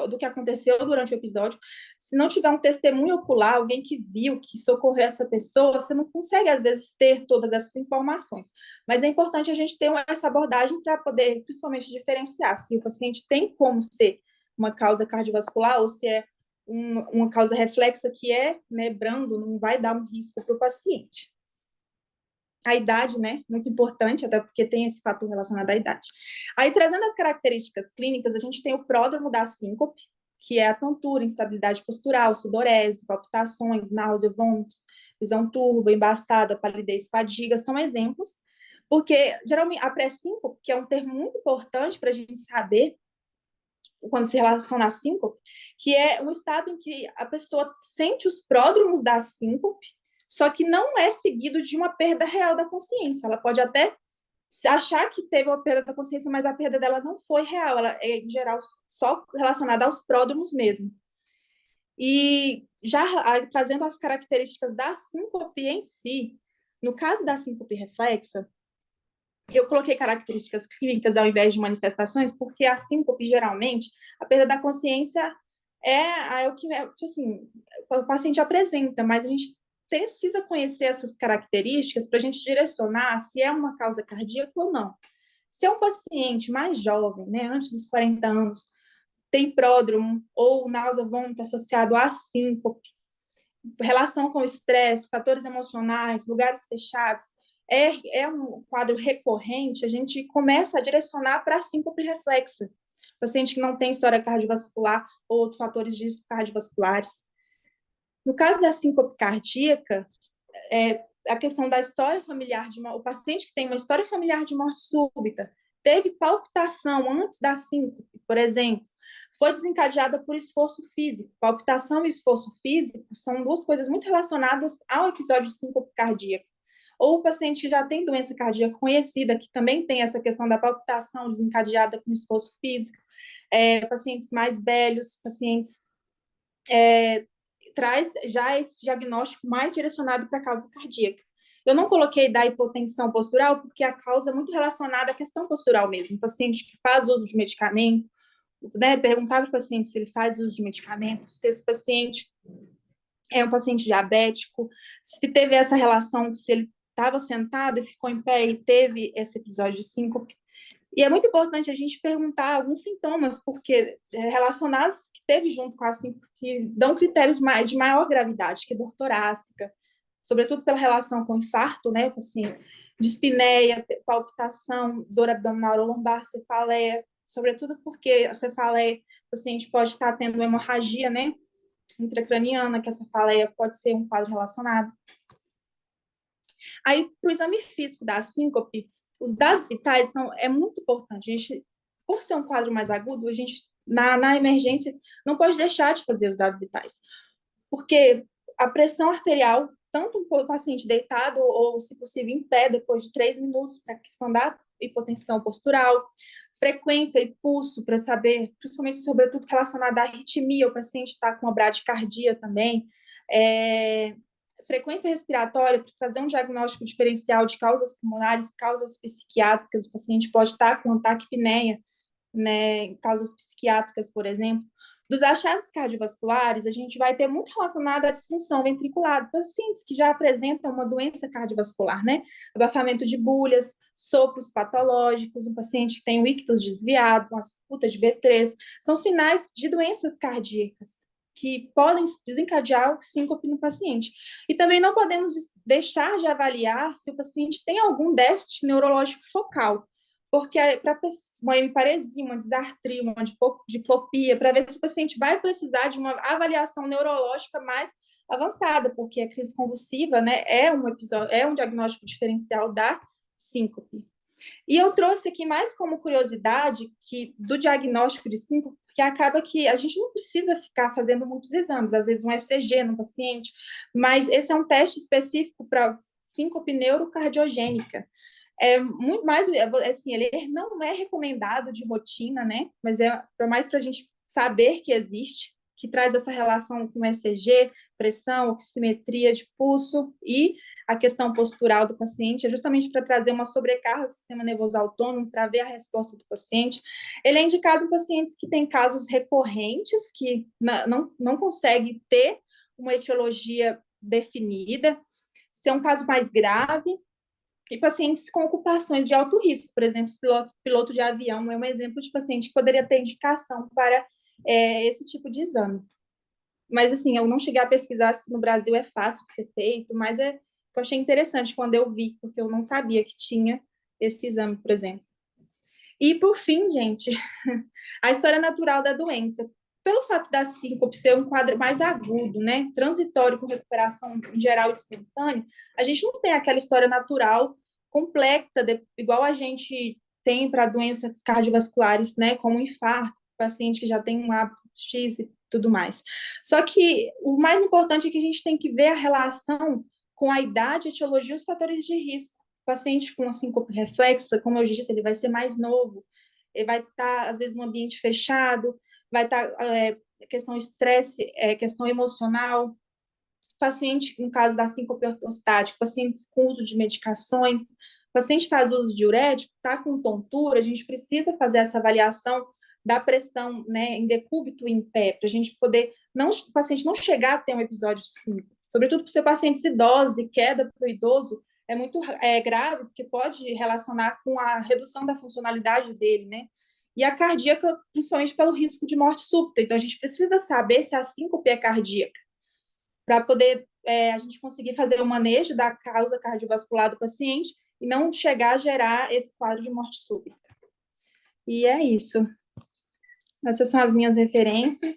do que aconteceu durante o episódio. Se não tiver um testemunho ocular, alguém que viu, que socorreu essa pessoa, você não consegue, às vezes, ter todas essas informações. Mas é importante a gente ter essa abordagem para poder, principalmente, diferenciar se o paciente tem como ser uma causa cardiovascular ou se é uma causa reflexa que é, né, brando, não vai dar um risco para o paciente. A idade, né, muito importante, até porque tem esse fator relacionado à idade. Aí, trazendo as características clínicas, a gente tem o pródromo da síncope, que é a tontura, instabilidade postural, sudorese, palpitações, náusea, vômitos, visão turva, embastada, palidez, fadiga, são exemplos, porque, geralmente, a pré-síncope, que é um termo muito importante para a gente saber quando se relaciona à síncope, que é um estado em que a pessoa sente os pródromos da síncope, só que não é seguido de uma perda real da consciência. Ela pode até achar que teve uma perda da consciência, mas a perda dela não foi real. Ela é, em geral, só relacionada aos pródromos mesmo. E já trazendo as características da síncope em si, no caso da síncope reflexa, eu coloquei características clínicas ao invés de manifestações, porque a síncope, geralmente, a perda da consciência é o que, tipo assim, o paciente apresenta, mas a gente precisa conhecer essas características para a gente direcionar se é uma causa cardíaca ou não. Se é um paciente mais jovem, né, antes dos 40 anos, tem pródromo ou náusea vômito associado a síncope, relação com o estresse, fatores emocionais, lugares fechados, é um quadro recorrente, a gente começa a direcionar para a síncope reflexa. Paciente que não tem história cardiovascular ou outros fatores de risco cardiovasculares. No caso da síncope cardíaca, a questão da história familiar o paciente que tem uma história familiar de morte súbita, teve palpitação antes da síncope, por exemplo, foi desencadeada por esforço físico. Palpitação e esforço físico são duas coisas muito relacionadas ao episódio de síncope cardíaca. Ou o paciente que já tem doença cardíaca conhecida, que também tem essa questão da palpitação desencadeada com esforço físico, pacientes mais velhos, pacientes traz já esse diagnóstico mais direcionado para a causa cardíaca. Eu não coloquei da hipotensão postural porque a causa é muito relacionada à questão postural mesmo. O paciente que faz uso de medicamento, né, perguntar para o paciente se ele faz uso de medicamento, se esse paciente é um paciente diabético, se teve essa relação, se ele estava sentado e ficou em pé e teve esse episódio de síncope. E é muito importante a gente perguntar alguns sintomas, porque relacionados que teve junto com a síncope, que dão critérios de maior gravidade, que é dor torácica, sobretudo pela relação com infarto, né, assim, dispneia, palpitação, dor abdominal ou lombar, cefaleia, sobretudo porque a cefaleia, o paciente pode estar tendo uma hemorragia, né, intracraniana, que a cefaleia pode ser um quadro relacionado. Aí, para o exame físico da síncope, os dados vitais é muito importante. A gente, por ser um quadro mais agudo, a gente, na emergência, não pode deixar de fazer os dados vitais. Porque a pressão arterial, tanto o paciente deitado ou, se possível, em pé, depois de 3 minutos, para a questão da hipotensão postural, frequência e pulso, para saber, principalmente, sobretudo, relacionado à arritmia, o paciente está com uma bradicardia também, frequência respiratória, para trazer um diagnóstico diferencial de causas pulmonares, causas psiquiátricas, o paciente pode estar com taquipneia, né, causas psiquiátricas, por exemplo. Dos achados cardiovasculares, a gente vai ter muito relacionado à disfunção ventricular, pacientes que já apresentam uma doença cardiovascular, né? Abafamento de bulhas, sopros patológicos, um paciente que tem o ictus desviado, uma ausculta de B3, são sinais de doenças cardíacas que podem desencadear síncope no paciente. E também não podemos deixar de avaliar se o paciente tem algum déficit neurológico focal, porque para uma hemiparesia, uma disartria, uma diplopia, para ver se o paciente vai precisar de uma avaliação neurológica mais avançada, porque a crise convulsiva, né, é um diagnóstico diferencial da síncope. E eu trouxe aqui mais como curiosidade que do diagnóstico de síncope, porque acaba que a gente não precisa ficar fazendo muitos exames, às vezes um ECG no paciente, mas esse é um teste específico para síncope neurocardiogênica. Muito mais, assim, ele não é recomendado de rotina, né? Mas mais para a gente saber que existe, que traz essa relação com ECG, pressão, oximetria de pulso e a questão postural do paciente, é justamente para trazer uma sobrecarga do sistema nervoso autônomo, para ver a resposta do paciente. Ele é indicado em pacientes que têm casos recorrentes, que não conseguem ter uma etiologia definida, se é um caso mais grave, e pacientes com ocupações de alto risco, por exemplo, piloto de avião é um exemplo de paciente que poderia ter indicação para esse tipo de exame. Mas, assim, eu não cheguei a pesquisar se no Brasil é fácil de ser feito, mas eu achei interessante quando eu vi, porque eu não sabia que tinha esse exame, por exemplo. E, por fim, gente, a história natural da doença. Pelo fato da síncope ser um quadro mais agudo, né, transitório com recuperação geral espontânea, a gente não tem aquela história natural completa, igual a gente tem para doenças cardiovasculares, né, como infarto, paciente que já tem um hábito X e tudo mais. Só que o mais importante é que a gente tem que ver a relação com a idade, a etiologia e os fatores de risco. O paciente com a síncope reflexa, como eu disse, ele vai ser mais novo, ele vai estar, às vezes, num ambiente fechado, vai estar questão estresse, questão emocional, paciente, no caso da síncope ortostática, pacientes com uso de medicações, paciente faz uso de diurético, está com tontura, a gente precisa fazer essa avaliação da pressão, né, em decúbito e em pé, para a gente poder, o paciente não chegar a ter um episódio de síncope, sobretudo por ser pacientes idosos e queda para o idoso, é muito grave, porque pode relacionar com a redução da funcionalidade dele, né? E a cardíaca, principalmente pelo risco de morte súbita. Então, a gente precisa saber se a síncope é cardíaca, para poder a gente conseguir fazer o manejo da causa cardiovascular do paciente e não chegar a gerar esse quadro de morte súbita. E é isso. Essas são as minhas referências.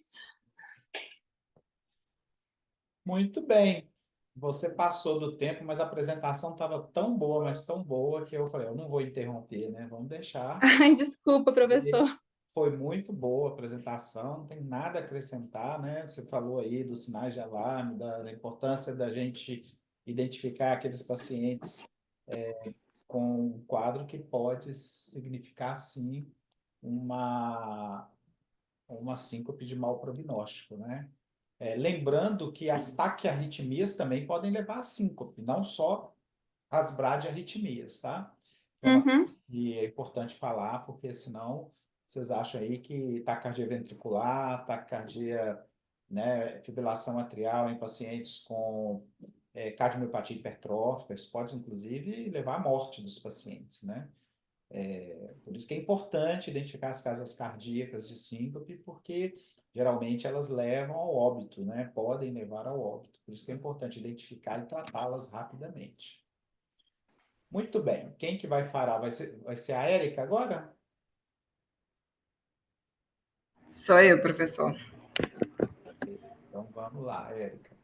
Muito bem. Você passou do tempo, mas a apresentação estava tão boa, mas tão boa, que eu falei, eu não vou interromper, né? Vamos deixar. Ai, desculpa, professor. Foi muito boa a apresentação, não tem nada a acrescentar, né? Você falou aí dos sinais de alarme, da importância da gente identificar aqueles pacientes com um quadro que pode significar, sim, uma síncope de mau prognóstico, né? Lembrando que as taquiarritmias também podem levar a síncope, não só as bradiarritmias, tá? É uma coisa que é importante falar, porque senão vocês acham aí que taquicardia ventricular, taquicardia, né, fibrilação atrial em pacientes com cardiomiopatia hipertrófica, isso pode, inclusive, levar à morte dos pacientes, né? Por isso que é importante identificar as causas cardíacas de síncope, porque geralmente elas levam ao óbito, né? Podem levar ao óbito. Por isso que é importante identificar e tratá-las rapidamente. Muito bem. Quem que vai falar? Vai ser a Érica agora? Sou eu, professor. Então vamos lá, Érica.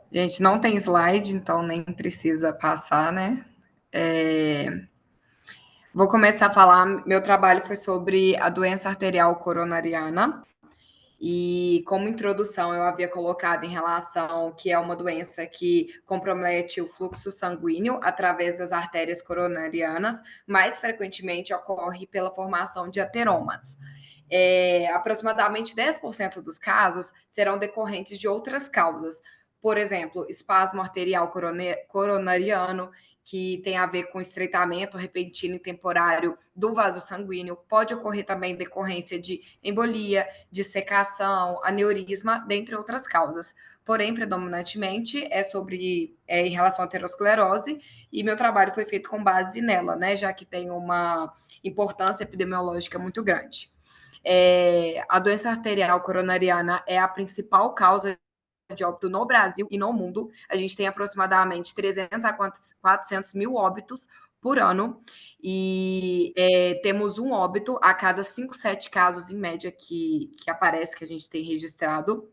Gente, não tem slide, então nem precisa passar, né? Vou começar a falar. Meu trabalho foi sobre a doença arterial coronariana. E como introdução, eu havia colocado em relação que é uma doença que compromete o fluxo sanguíneo através das artérias coronarianas, mais frequentemente ocorre pela formação de ateromas. Aproximadamente 10% dos casos serão decorrentes de outras causas, por exemplo, espasmo arterial coronariano, que tem a ver com estreitamento repentino e temporário do vaso sanguíneo. Pode ocorrer também decorrência de embolia, dissecação, aneurisma, dentre outras causas. Porém, predominantemente é em relação à aterosclerose, e meu trabalho foi feito com base nela, né, já que tem uma importância epidemiológica muito grande. A doença arterial coronariana é a principal causa de óbito no Brasil e no mundo. A gente tem aproximadamente 300 a 400 mil óbitos por ano, e temos um óbito a cada 5, 7 casos, em média, que aparece, que a gente tem registrado.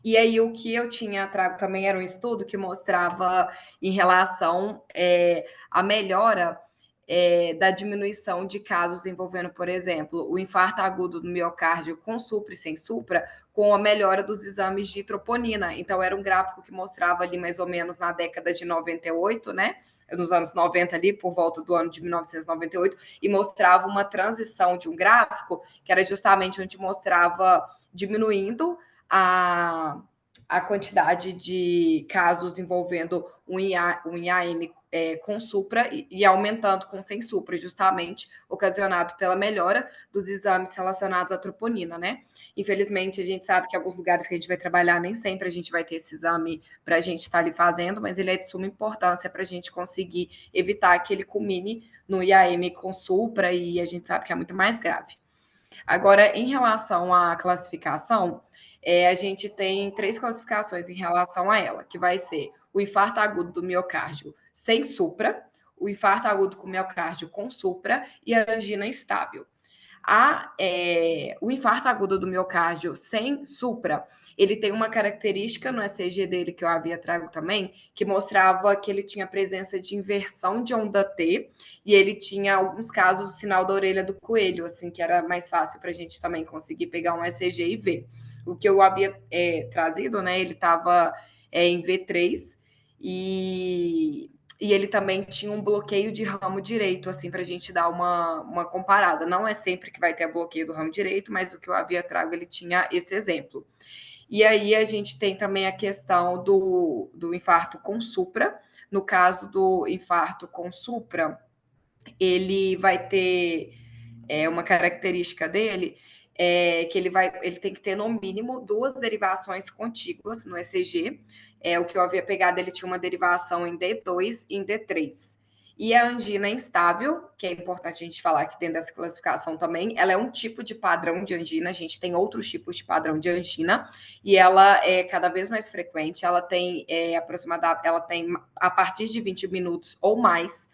E aí, o que eu tinha trago também era um estudo que mostrava em relação à melhora da diminuição de casos envolvendo, por exemplo, o infarto agudo do miocárdio com supra e sem supra, com a melhora dos exames de troponina. Então, era um gráfico que mostrava ali mais ou menos na década de 98, né? Nos anos 90 ali, por volta do ano de 1998, e mostrava uma transição de um gráfico que era justamente onde mostrava diminuindo a quantidade de casos envolvendo um IAM com supra e aumentando com sem supra, justamente ocasionado pela melhora dos exames relacionados à troponina, né? Infelizmente, a gente sabe que em alguns lugares que a gente vai trabalhar, nem sempre a gente vai ter esse exame para a gente estar ali fazendo, mas ele é de suma importância para a gente conseguir evitar que ele culmine no IAM com supra, e a gente sabe que é muito mais grave. Agora, em relação à classificação, a gente tem 3 classificações em relação a ela, que vai ser o infarto agudo do miocárdio sem supra, o infarto agudo com miocárdio com supra e a angina instável. O infarto agudo do miocárdio sem supra, ele tem uma característica no ECG dele, que eu havia trago também, que mostrava que ele tinha presença de inversão de onda T, e ele tinha alguns casos do sinal da orelha do coelho, assim, que era mais fácil para a gente também conseguir pegar um ECG e ver. O que eu havia trazido, né, ele estava em V3, e e ele também tinha um bloqueio de ramo direito, assim, para a gente dar uma comparada. Não é sempre que vai ter bloqueio do ramo direito, mas o que eu havia trago, ele tinha esse exemplo. E aí a gente tem também a questão do infarto com supra. No caso do infarto com supra, ele vai ter uma característica dele, que ele tem que ter no mínimo 2 derivações contíguas no ECG. O que eu havia pegado, ele tinha uma derivação em D2 e em D3. E a angina instável, que é importante a gente falar que dentro dessa classificação também, ela é um tipo de padrão de angina, a gente tem outros tipos de padrão de angina, e ela é cada vez mais frequente, ela tem ela tem a partir de 20 minutos ou mais,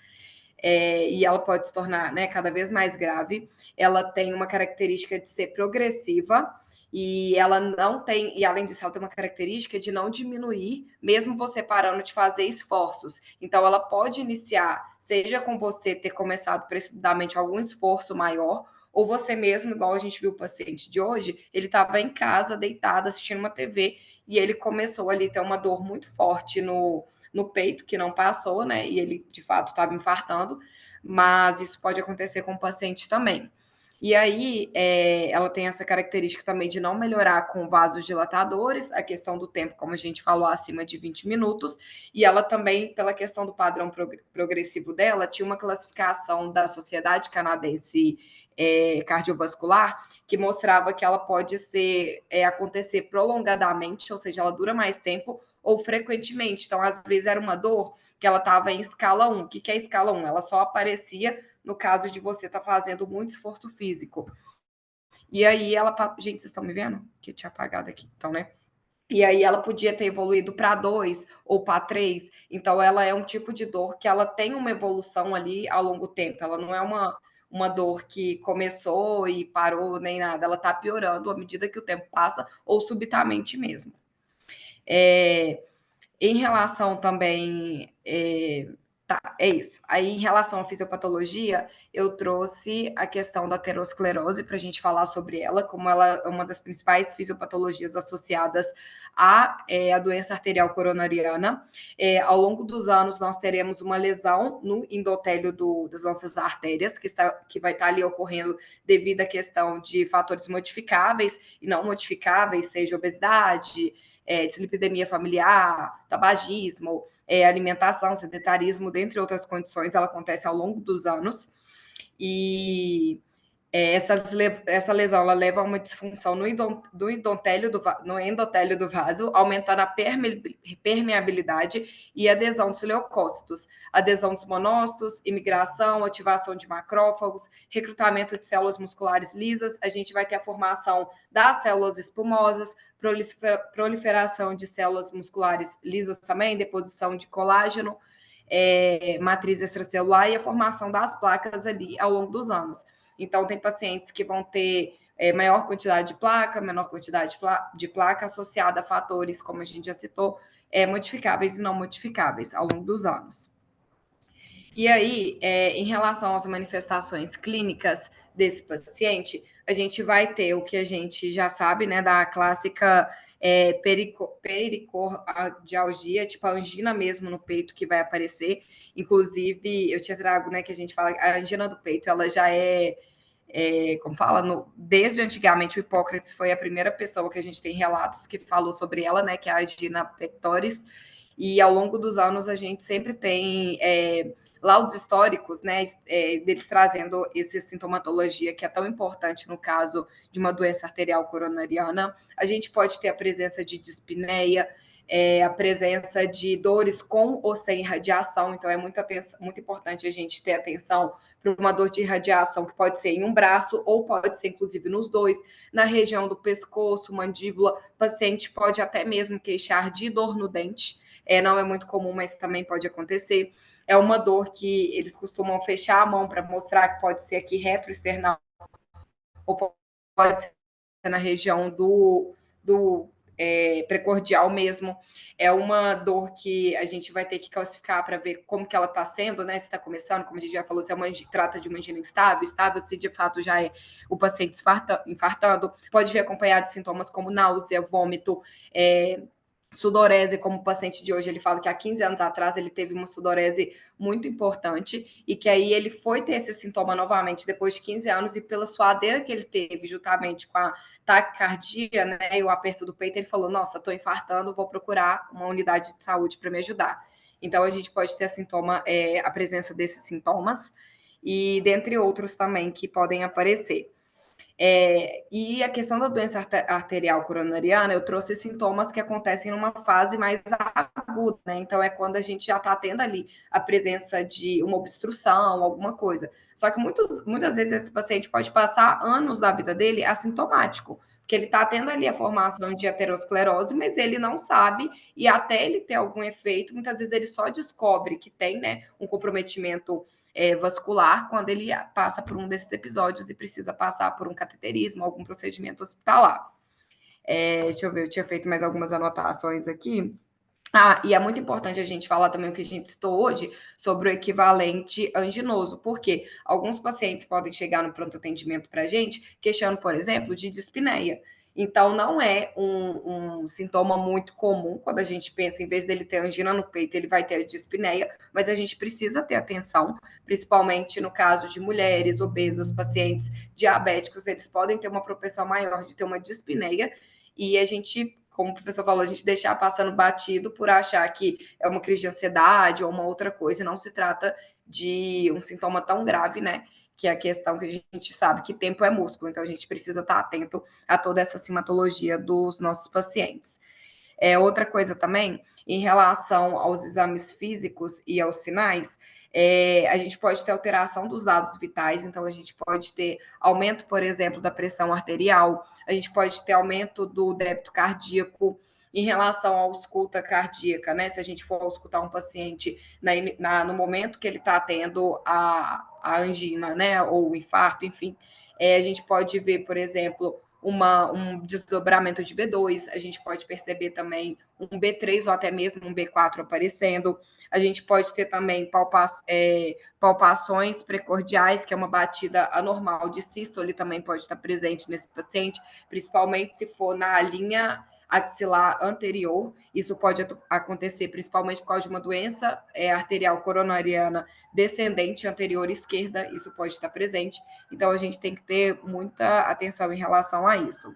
e ela pode se tornar, né, cada vez mais grave. Ela tem uma característica de ser progressiva, e ela não tem, e além disso, ela tem uma característica de não diminuir, mesmo você parando de fazer esforços. Então, ela pode iniciar, seja com você ter começado precipitadamente algum esforço maior, ou você mesmo, igual a gente viu o paciente de hoje, ele estava em casa, deitado, assistindo uma TV, e ele começou ali a ter uma dor muito forte no peito, que não passou, né? E ele, de fato, estava infartando, mas isso pode acontecer com o paciente também. E aí, ela tem essa característica também de não melhorar com vasos dilatadores, a questão do tempo, como a gente falou, acima de 20 minutos, e ela também, pela questão do padrão progressivo dela, tinha uma classificação da Sociedade Canadense Cardiovascular, que mostrava que ela pode acontecer prolongadamente, ou seja, ela dura mais tempo, ou frequentemente. Então, às vezes, era uma dor que ela estava em escala 1. O que é escala 1? Ela só aparecia no caso de você estar fazendo muito esforço físico. E aí ela... Gente, vocês estão me vendo? Que eu tinha apagado aqui, então, né? E aí ela podia ter evoluído para 2 ou para 3. Então, ela é um tipo de dor que ela tem uma evolução ali ao longo do tempo. Ela não é uma dor que começou e parou, nem nada. Ela está piorando à medida que o tempo passa, ou subitamente mesmo. Em relação também... é isso. Aí, em relação à fisiopatologia, eu trouxe a questão da aterosclerose para a gente falar sobre ela, como ela é uma das principais fisiopatologias associadas à doença arterial coronariana. Ao longo dos anos, nós teremos uma lesão no endotélio das nossas artérias, que vai estar ali ocorrendo devido à questão de fatores modificáveis e não modificáveis, seja obesidade, dislipidemia familiar, tabagismo, alimentação, sedentarismo, dentre outras condições, ela acontece ao longo dos anos. E essa lesão ela leva a uma disfunção no endotélio do vaso, aumentando a permeabilidade e adesão dos leucócitos, adesão dos monócitos, imigração, ativação de macrófagos, recrutamento de células musculares lisas. A gente vai ter a formação das células espumosas, proliferação de células musculares lisas também, deposição de colágeno, matriz extracelular e a formação das placas ali ao longo dos anos. Então, tem pacientes que vão ter maior quantidade de placa, menor quantidade de placa associada a fatores, como a gente já citou, modificáveis e não modificáveis ao longo dos anos. E aí, em relação às manifestações clínicas desse paciente, a gente vai ter o que a gente já sabe, né, da clássica pericordialgia, tipo a angina mesmo no peito que vai aparecer. Inclusive, eu tinha trago, né, que a gente fala, a angina do peito, ela já como fala, desde antigamente o Hipócrates foi a primeira pessoa que a gente tem relatos que falou sobre ela, né, que é a angina pectoris, e ao longo dos anos a gente sempre tem laudos históricos, né, deles trazendo essa sintomatologia que é tão importante no caso de uma doença arterial coronariana. A gente pode ter a presença de dispneia, a presença de dores com ou sem irradiação, então é muito importante a gente ter atenção para uma dor de irradiação que pode ser em um braço ou pode ser inclusive nos dois, na região do pescoço, mandíbula. O paciente pode até mesmo queixar de dor no dente, não é muito comum, mas também pode acontecer. É uma dor que eles costumam fechar a mão para mostrar que pode ser aqui retroesternal ou pode ser na região do precordial mesmo. É uma dor que a gente vai ter que classificar para ver como que ela está sendo, né? Se está começando, como a gente já falou, se trata de uma angina estável, se de fato já é o paciente infartando. Pode vir acompanhado de sintomas como náusea, vômito, sudorese, como o paciente de hoje, ele fala que há 15 anos atrás ele teve uma sudorese muito importante e que aí ele foi ter esse sintoma novamente depois de 15 anos e pela suadeira que ele teve, juntamente com a taquicardia, né, e o aperto do peito, ele falou, nossa, estou infartando, vou procurar uma unidade de saúde para me ajudar. Então, a gente pode ter a presença desses sintomas e dentre outros também que podem aparecer. E a questão da doença arterial coronariana, eu trouxe sintomas que acontecem numa fase mais aguda, né? Então, é quando a gente já está tendo ali a presença de uma obstrução, alguma coisa. Só que muitas vezes esse paciente pode passar anos da vida dele assintomático, porque ele está tendo ali a formação de aterosclerose, mas ele não sabe, e até ele ter algum efeito, muitas vezes ele só descobre que tem, né, um comprometimento vascular quando ele passa por um desses episódios e precisa passar por um cateterismo, algum procedimento hospitalar. Deixa eu ver, eu tinha feito mais algumas anotações aqui. E é muito importante a gente falar também o que a gente citou hoje sobre o equivalente anginoso, porque alguns pacientes podem chegar no pronto atendimento para a gente questionando, por exemplo, de dispneia. Então, não é um sintoma muito comum quando a gente pensa, em vez dele ter angina no peito, ele vai ter dispneia, mas a gente precisa ter atenção, principalmente no caso de mulheres, obesos, pacientes diabéticos, eles podem ter uma propensão maior de ter uma dispneia, e a gente, como o professor falou, a gente deixar passando batido por achar que é uma crise de ansiedade ou uma outra coisa, não se trata de um sintoma tão grave, né? Que é a questão que a gente sabe que tempo é músculo, então a gente precisa estar atento a toda essa sintomatologia dos nossos pacientes. Outra coisa também, em relação aos exames físicos e aos sinais, a gente pode ter alteração dos dados vitais, então a gente pode ter aumento, por exemplo, da pressão arterial, a gente pode ter aumento do débito cardíaco, em relação à ausculta cardíaca, né? Se a gente for auscultar um paciente no momento que ele está tendo a angina, né? Ou o infarto, enfim, a gente pode ver, por exemplo, um desdobramento de B2, a gente pode perceber também um B3 ou até mesmo um B4 aparecendo, a gente pode ter também palpações precordiais, que é uma batida anormal de sístole, também pode estar presente nesse paciente, principalmente se for na linha axilar anterior, isso pode acontecer principalmente por causa de uma doença arterial coronariana descendente anterior esquerda, isso pode estar presente, então a gente tem que ter muita atenção em relação a isso.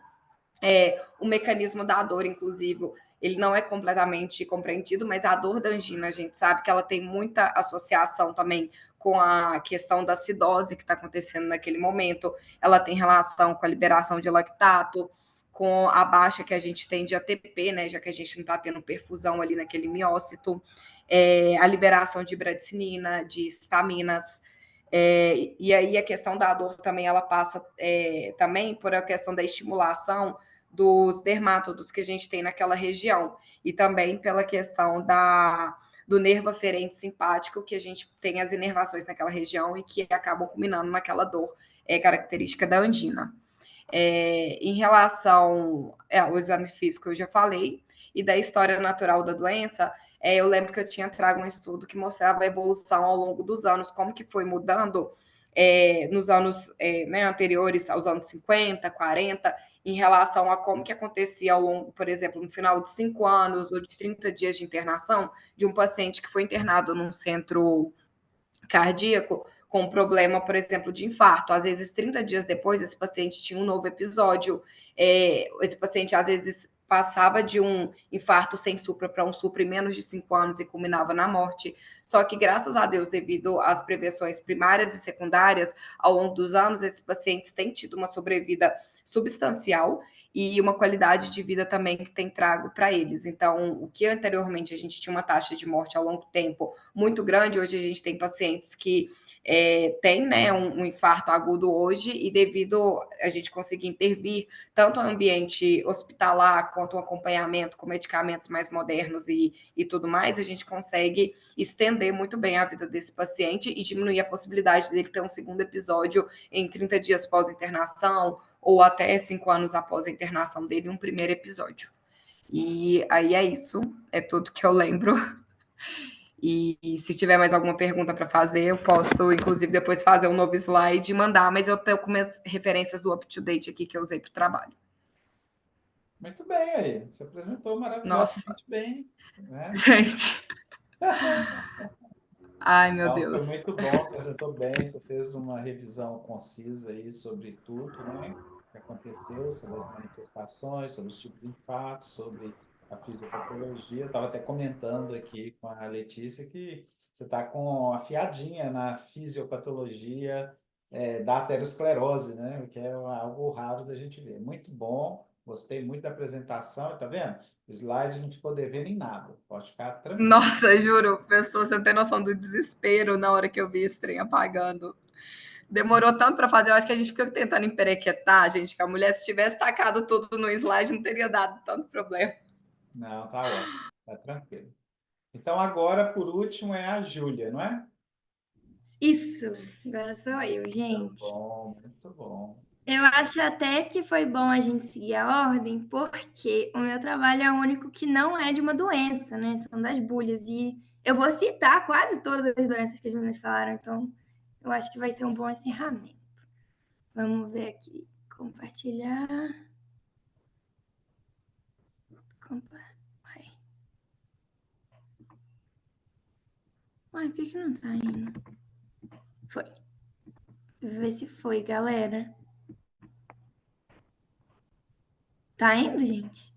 O mecanismo da dor, inclusive, ele não é completamente compreendido, mas a dor da angina, a gente sabe que ela tem muita associação também com a questão da acidose que está acontecendo naquele momento, ela tem relação com a liberação de lactato, com a baixa que a gente tem de ATP, né, já que a gente não está tendo perfusão ali naquele miócito, a liberação de bradicinina, de histaminas, e aí a questão da dor também, ela passa também por a questão da estimulação dos dermátodos que a gente tem naquela região, e também pela questão do nervo aferente simpático, que a gente tem as inervações naquela região e que acabam culminando naquela dor característica da angina. Em relação ao exame físico, eu já falei, e da história natural da doença, eu lembro que eu tinha trago um estudo que mostrava a evolução ao longo dos anos, como que foi mudando nos anos anteriores aos anos 50, 40, em relação a como que acontecia ao longo, por exemplo, no final de 5 anos ou de 30 dias de internação, de um paciente que foi internado num centro cardíaco com problema, por exemplo, de infarto. Às vezes, 30 dias depois, esse paciente tinha um novo episódio, esse paciente, às vezes, passava de um infarto sem supra para um supra em menos de 5 anos e culminava na morte. Só que, graças a Deus, devido às prevenções primárias e secundárias, ao longo dos anos, esses pacientes têm tido uma sobrevida substancial e uma qualidade de vida também que tem trago para eles. Então, o que anteriormente a gente tinha uma taxa de morte ao longo tempo muito grande, hoje a gente tem pacientes que têm, né, um infarto agudo hoje, e devido a gente conseguir intervir tanto no ambiente hospitalar quanto um acompanhamento com medicamentos mais modernos e tudo mais, a gente consegue estender muito bem a vida desse paciente e diminuir a possibilidade dele ter um segundo episódio em 30 dias pós-internação ou até 5 anos após a internação dele, um primeiro episódio. E aí é isso, é tudo que eu lembro. E se tiver mais alguma pergunta para fazer, eu posso, inclusive, depois fazer um novo slide e mandar, mas eu tenho com minhas referências do UpToDate aqui que eu usei para o trabalho. Muito bem aí. Você apresentou Nossa, maravilhosamente bem, né? gente. Ai, meu Então, foi Deus. muito bom, apresentou bem, você fez uma revisão concisa aí sobre tudo, né? O que aconteceu, sobre as manifestações, sobre os tipos de infarto, sobre a fisiopatologia. Eu estava até comentando aqui com a Letícia que você está com afiadinha na fisiopatologia da aterosclerose, né? O que é algo raro da gente ver. Muito bom, gostei muito da apresentação, tá vendo? O slide não ficou devendo em nada, pode ficar tranquilo. Nossa, juro, pessoas, você não tem noção do desespero na hora que eu vi esse trem apagando. Demorou tanto para fazer, eu acho que a gente fica tentando emperequetar, gente, que a mulher, se tivesse tacado tudo no slide, não teria dado tanto problema. Não, tá ótimo, tá tranquilo. Então, agora, por último, é a Júlia, não é? Isso, agora sou eu, Tá gente. bom, muito bom. Eu acho até que foi bom a gente seguir a ordem, porque o meu trabalho é o único que não é de uma doença, né? São das bulhas. E eu vou citar quase todas as doenças que as meninas falaram, então eu acho que vai ser um bom encerramento. Vamos ver aqui. Compartilhar. Uai, por que não tá indo? Foi. Vou ver se foi, galera. Tá indo, gente?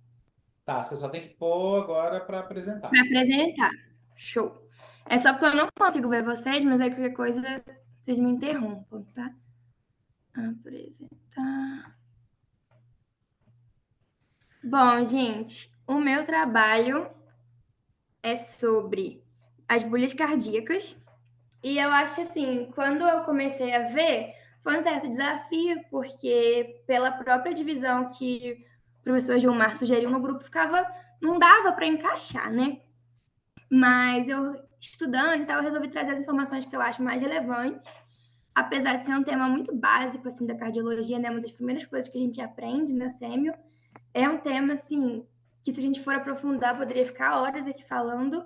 Tá, você só tem que pôr agora para apresentar. Para apresentar. Show. É só porque eu não consigo ver vocês, mas aí qualquer coisa vocês me interrompam, tá? Apresentar. Bom, gente, o meu trabalho é sobre as bolhas cardíacas. E eu acho assim, quando eu comecei a ver, foi um certo desafio, porque pela própria divisão que o professor Gilmar sugeriu no grupo, não dava para encaixar, né? Mas eu, estudando e tal, eu resolvi trazer as informações que eu acho mais relevantes, apesar de ser um tema muito básico, assim, da cardiologia, né? Uma das primeiras coisas que a gente aprende na sêmio. É um tema, assim, que se a gente for aprofundar, poderia ficar horas aqui falando,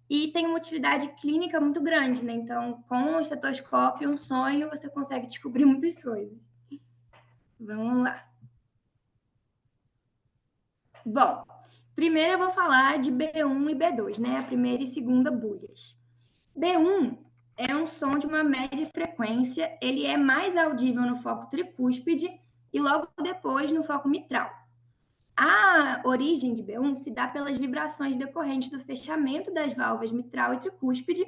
e tem uma utilidade clínica muito grande, né? Então, com o estetoscópio e um sonho, você consegue descobrir muitas coisas. Vamos lá. Bom, primeiro eu vou falar de B1 e B2, né? A primeira e segunda bulhas. B1 é um som de uma média frequência, ele é mais audível no foco tricúspide e logo depois no foco mitral. A origem de B1 se dá pelas vibrações decorrentes do fechamento das válvulas mitral e tricúspide,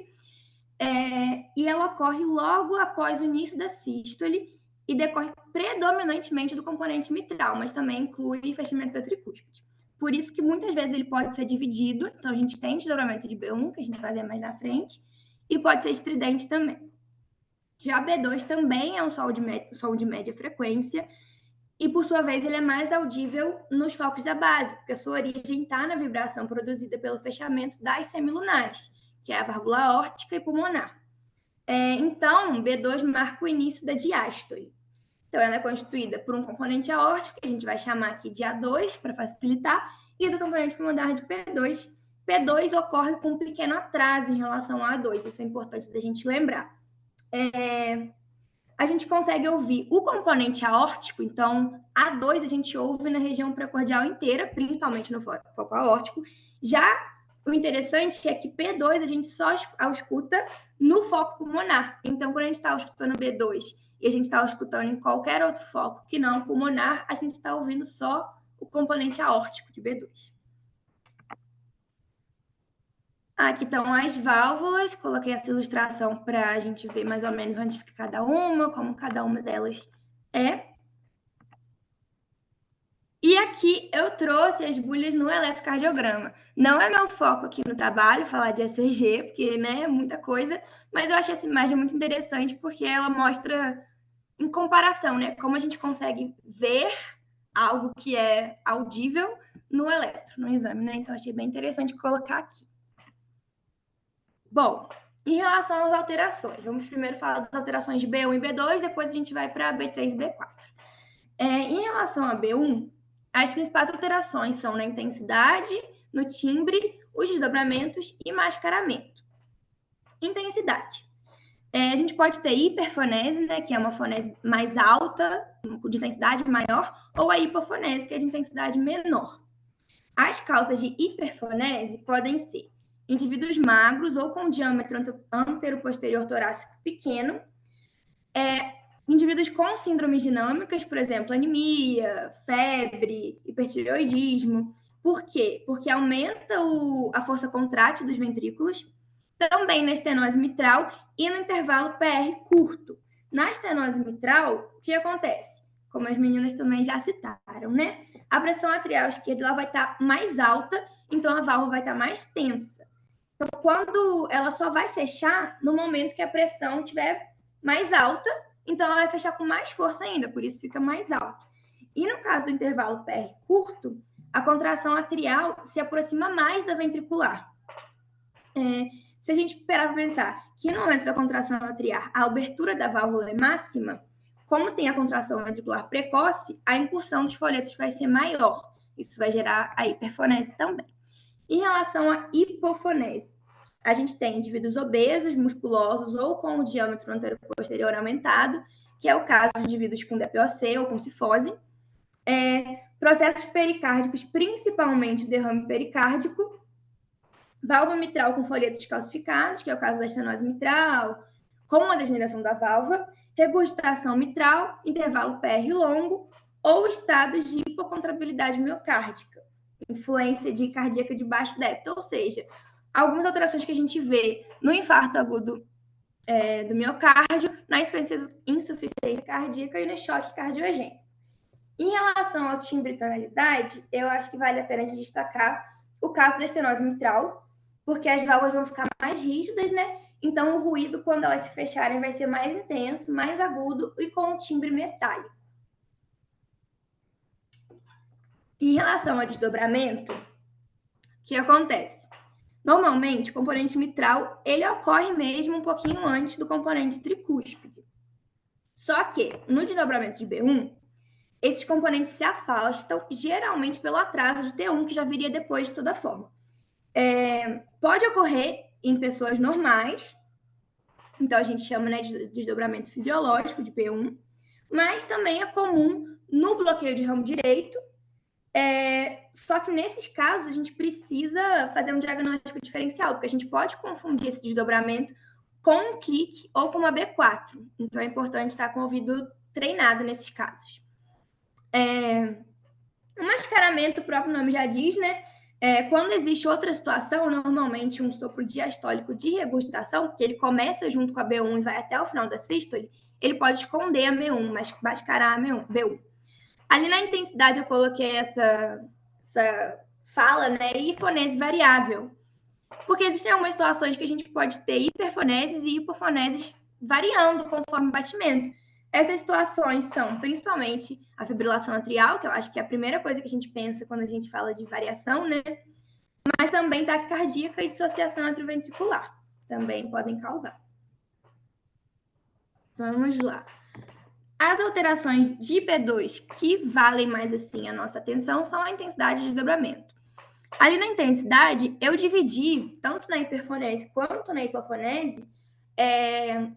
e ela ocorre logo após o início da sístole e decorre predominantemente do componente mitral, mas também inclui fechamento da tricúspide. Por isso que muitas vezes ele pode ser dividido, então a gente tem desdobramento de B1, que a gente vai ver mais na frente, e pode ser estridente também. Já B2 também é um som de média frequência, e, por sua vez, ele é mais audível nos focos da base, porque a sua origem está na vibração produzida pelo fechamento das semilunares, que é a válvula aórtica e pulmonar. Então, B2 marca o início da diástole. Então, ela é constituída por um componente aórtico, que a gente vai chamar aqui de A2, para facilitar, e do componente pulmonar de P2. P2 ocorre com um pequeno atraso em relação a A2, isso é importante da gente lembrar. A gente consegue ouvir o componente aórtico, então A2 a gente ouve na região precordial inteira, principalmente no foco aórtico. Já o interessante é que P2 a gente só escuta no foco pulmonar. Então, quando a gente está escutando B2 e a gente está escutando em qualquer outro foco que não pulmonar, a gente está ouvindo só o componente aórtico de B2. Aqui estão as válvulas, coloquei essa ilustração para a gente ver mais ou menos onde fica cada uma, como cada uma delas é. E aqui eu trouxe as bulhas no eletrocardiograma. Não é meu foco aqui no trabalho falar de ECG, porque né, é muita coisa, mas eu achei essa imagem muito interessante porque ela mostra, em comparação, né, como a gente consegue ver algo que é audível no eletro, no exame, né? Então achei bem interessante colocar aqui. Bom, em relação às alterações, vamos primeiro falar das alterações de B1 e B2, depois a gente vai para B3 e B4. Em relação a B1, as principais alterações são na intensidade, no timbre, os desdobramentos e mascaramento. Intensidade. A gente pode ter hiperfonese, né, que é uma fonese mais alta, de intensidade maior, ou a hipofonese, que é de intensidade menor. As causas de hiperfonese podem ser indivíduos magros ou com diâmetro antero-posterior torácico pequeno, indivíduos com síndromes dinâmicas, por exemplo, anemia, febre, hipertireoidismo. Por quê? Porque aumenta a força contrátil dos ventrículos, também na estenose mitral e no intervalo PR curto. Na estenose mitral, o que acontece? Como as meninas também já citaram, né? A pressão atrial esquerda ela vai estar mais alta, então a válvula vai estar mais tensa. Então, quando ela só vai fechar no momento que a pressão estiver mais alta, então ela vai fechar com mais força ainda, por isso fica mais alto. E no caso do intervalo PR curto, a contração atrial se aproxima mais da ventricular. Se a gente parar para pensar que no momento da contração atrial a abertura da válvula é máxima, como tem a contração ventricular precoce, a incursão dos folhetos vai ser maior. Isso vai gerar a hiperfonese também. Em relação à hipofonese, a gente tem indivíduos obesos, musculosos ou com o diâmetro antero-posterior aumentado, que é o caso de indivíduos com DPOC ou com cifose. Processos pericárdicos, principalmente derrame pericárdico, válvula mitral com folhetos calcificados, que é o caso da estenose mitral, com a degeneração da válvula, regurgitação mitral, intervalo PR longo ou estados de hipocontrabilidade miocárdica, influência de cardíaca de baixo débito, ou seja, algumas alterações que a gente vê no infarto agudo do miocárdio, na insuficiência cardíaca e no choque cardiogênico. Em relação ao timbre e tonalidade, eu acho que vale a pena destacar o caso da estenose mitral, porque as válvulas vão ficar mais rígidas, né? Então, o ruído, quando elas se fecharem, vai ser mais intenso, mais agudo e com um timbre metálico. Em relação ao desdobramento, o que acontece? Normalmente, o componente mitral, ele ocorre mesmo um pouquinho antes do componente tricúspide. Só que, no desdobramento de B1, esses componentes se afastam, geralmente pelo atraso de T1, que já viria depois de toda forma. Pode ocorrer em pessoas normais, então a gente chama, né, de desdobramento fisiológico de P1, mas também é comum no bloqueio de ramo direito. Só que nesses casos a gente precisa fazer um diagnóstico diferencial, porque a gente pode confundir esse desdobramento com um kick ou com uma B4. Então é importante estar com o ouvido treinado nesses casos. O mascaramento, o próprio nome já diz, né? Quando existe outra situação, normalmente um sopro diastólico de regurgitação, que ele começa junto com a B1 e vai até o final da sístole, ele pode esconder a B1, mas mascarar a B1. Ali na intensidade eu coloquei essa fala, né? Hifonese variável. Porque existem algumas situações que a gente pode ter hiperfoneses e hipofoneses variando conforme o batimento. Essas situações são principalmente a fibrilação atrial, que eu acho que é a primeira coisa que a gente pensa quando a gente fala de variação, né? Mas também taquicardíaca e dissociação atrioventricular também podem causar. Vamos lá. As alterações de B2 que valem mais assim a nossa atenção são a intensidade de desdobramento. Ali na intensidade, eu dividi, tanto na hiperfonese quanto na hipofonese,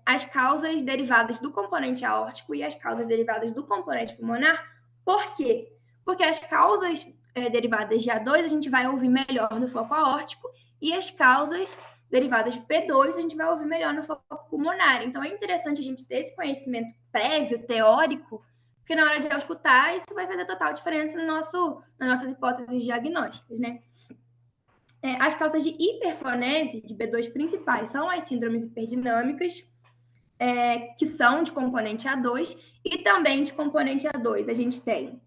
as causas derivadas do componente aórtico e as causas derivadas do componente pulmonar. Por quê? Porque as causas derivadas de A2 a gente vai ouvir melhor no foco aórtico e as causas derivadas de P2 a gente vai ouvir melhor no foco pulmonar. Então, é interessante a gente ter esse conhecimento prévio, teórico, porque na hora de escutar, isso vai fazer total diferença nas nossas hipóteses diagnósticas, né? As causas de hiperfonese de B2 principais são as síndromes hiperdinâmicas, que são de componente A2, e também de componente A2 a gente tem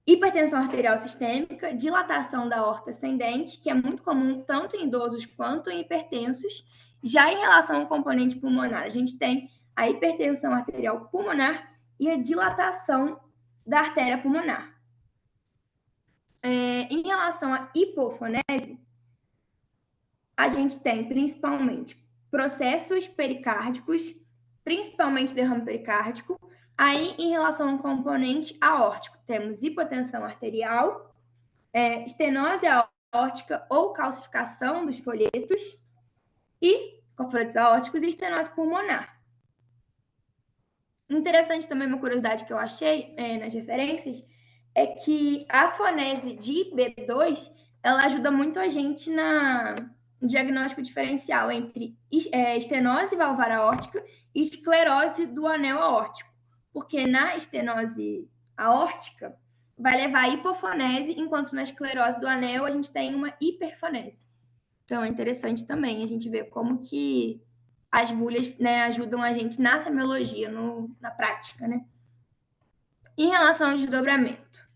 hipertensão arterial sistêmica, dilatação da aorta ascendente, que é muito comum tanto em idosos quanto em hipertensos. Já em relação ao componente pulmonar, a gente tem a hipertensão arterial pulmonar e a dilatação da artéria pulmonar. Em relação à hipofonese, a gente tem principalmente processos pericárdicos, principalmente derrame pericárdico. Aí, em relação ao componente aórtico, temos hipotensão arterial, estenose aórtica ou calcificação dos folhetos, e com folhetos aórticos e estenose pulmonar. Interessante também uma curiosidade que eu achei nas referências é que a fonese de B2, ela ajuda muito a gente no diagnóstico diferencial entre estenose valvar aórtica e esclerose do anel aórtico. Porque na estenose aórtica vai levar a hipofonese, enquanto na esclerose do anel a gente tem uma hiperfonese. Então é interessante também a gente ver como que as bulhas, né, ajudam a gente na semiologia, na prática, né? Em relação ao desdobramento,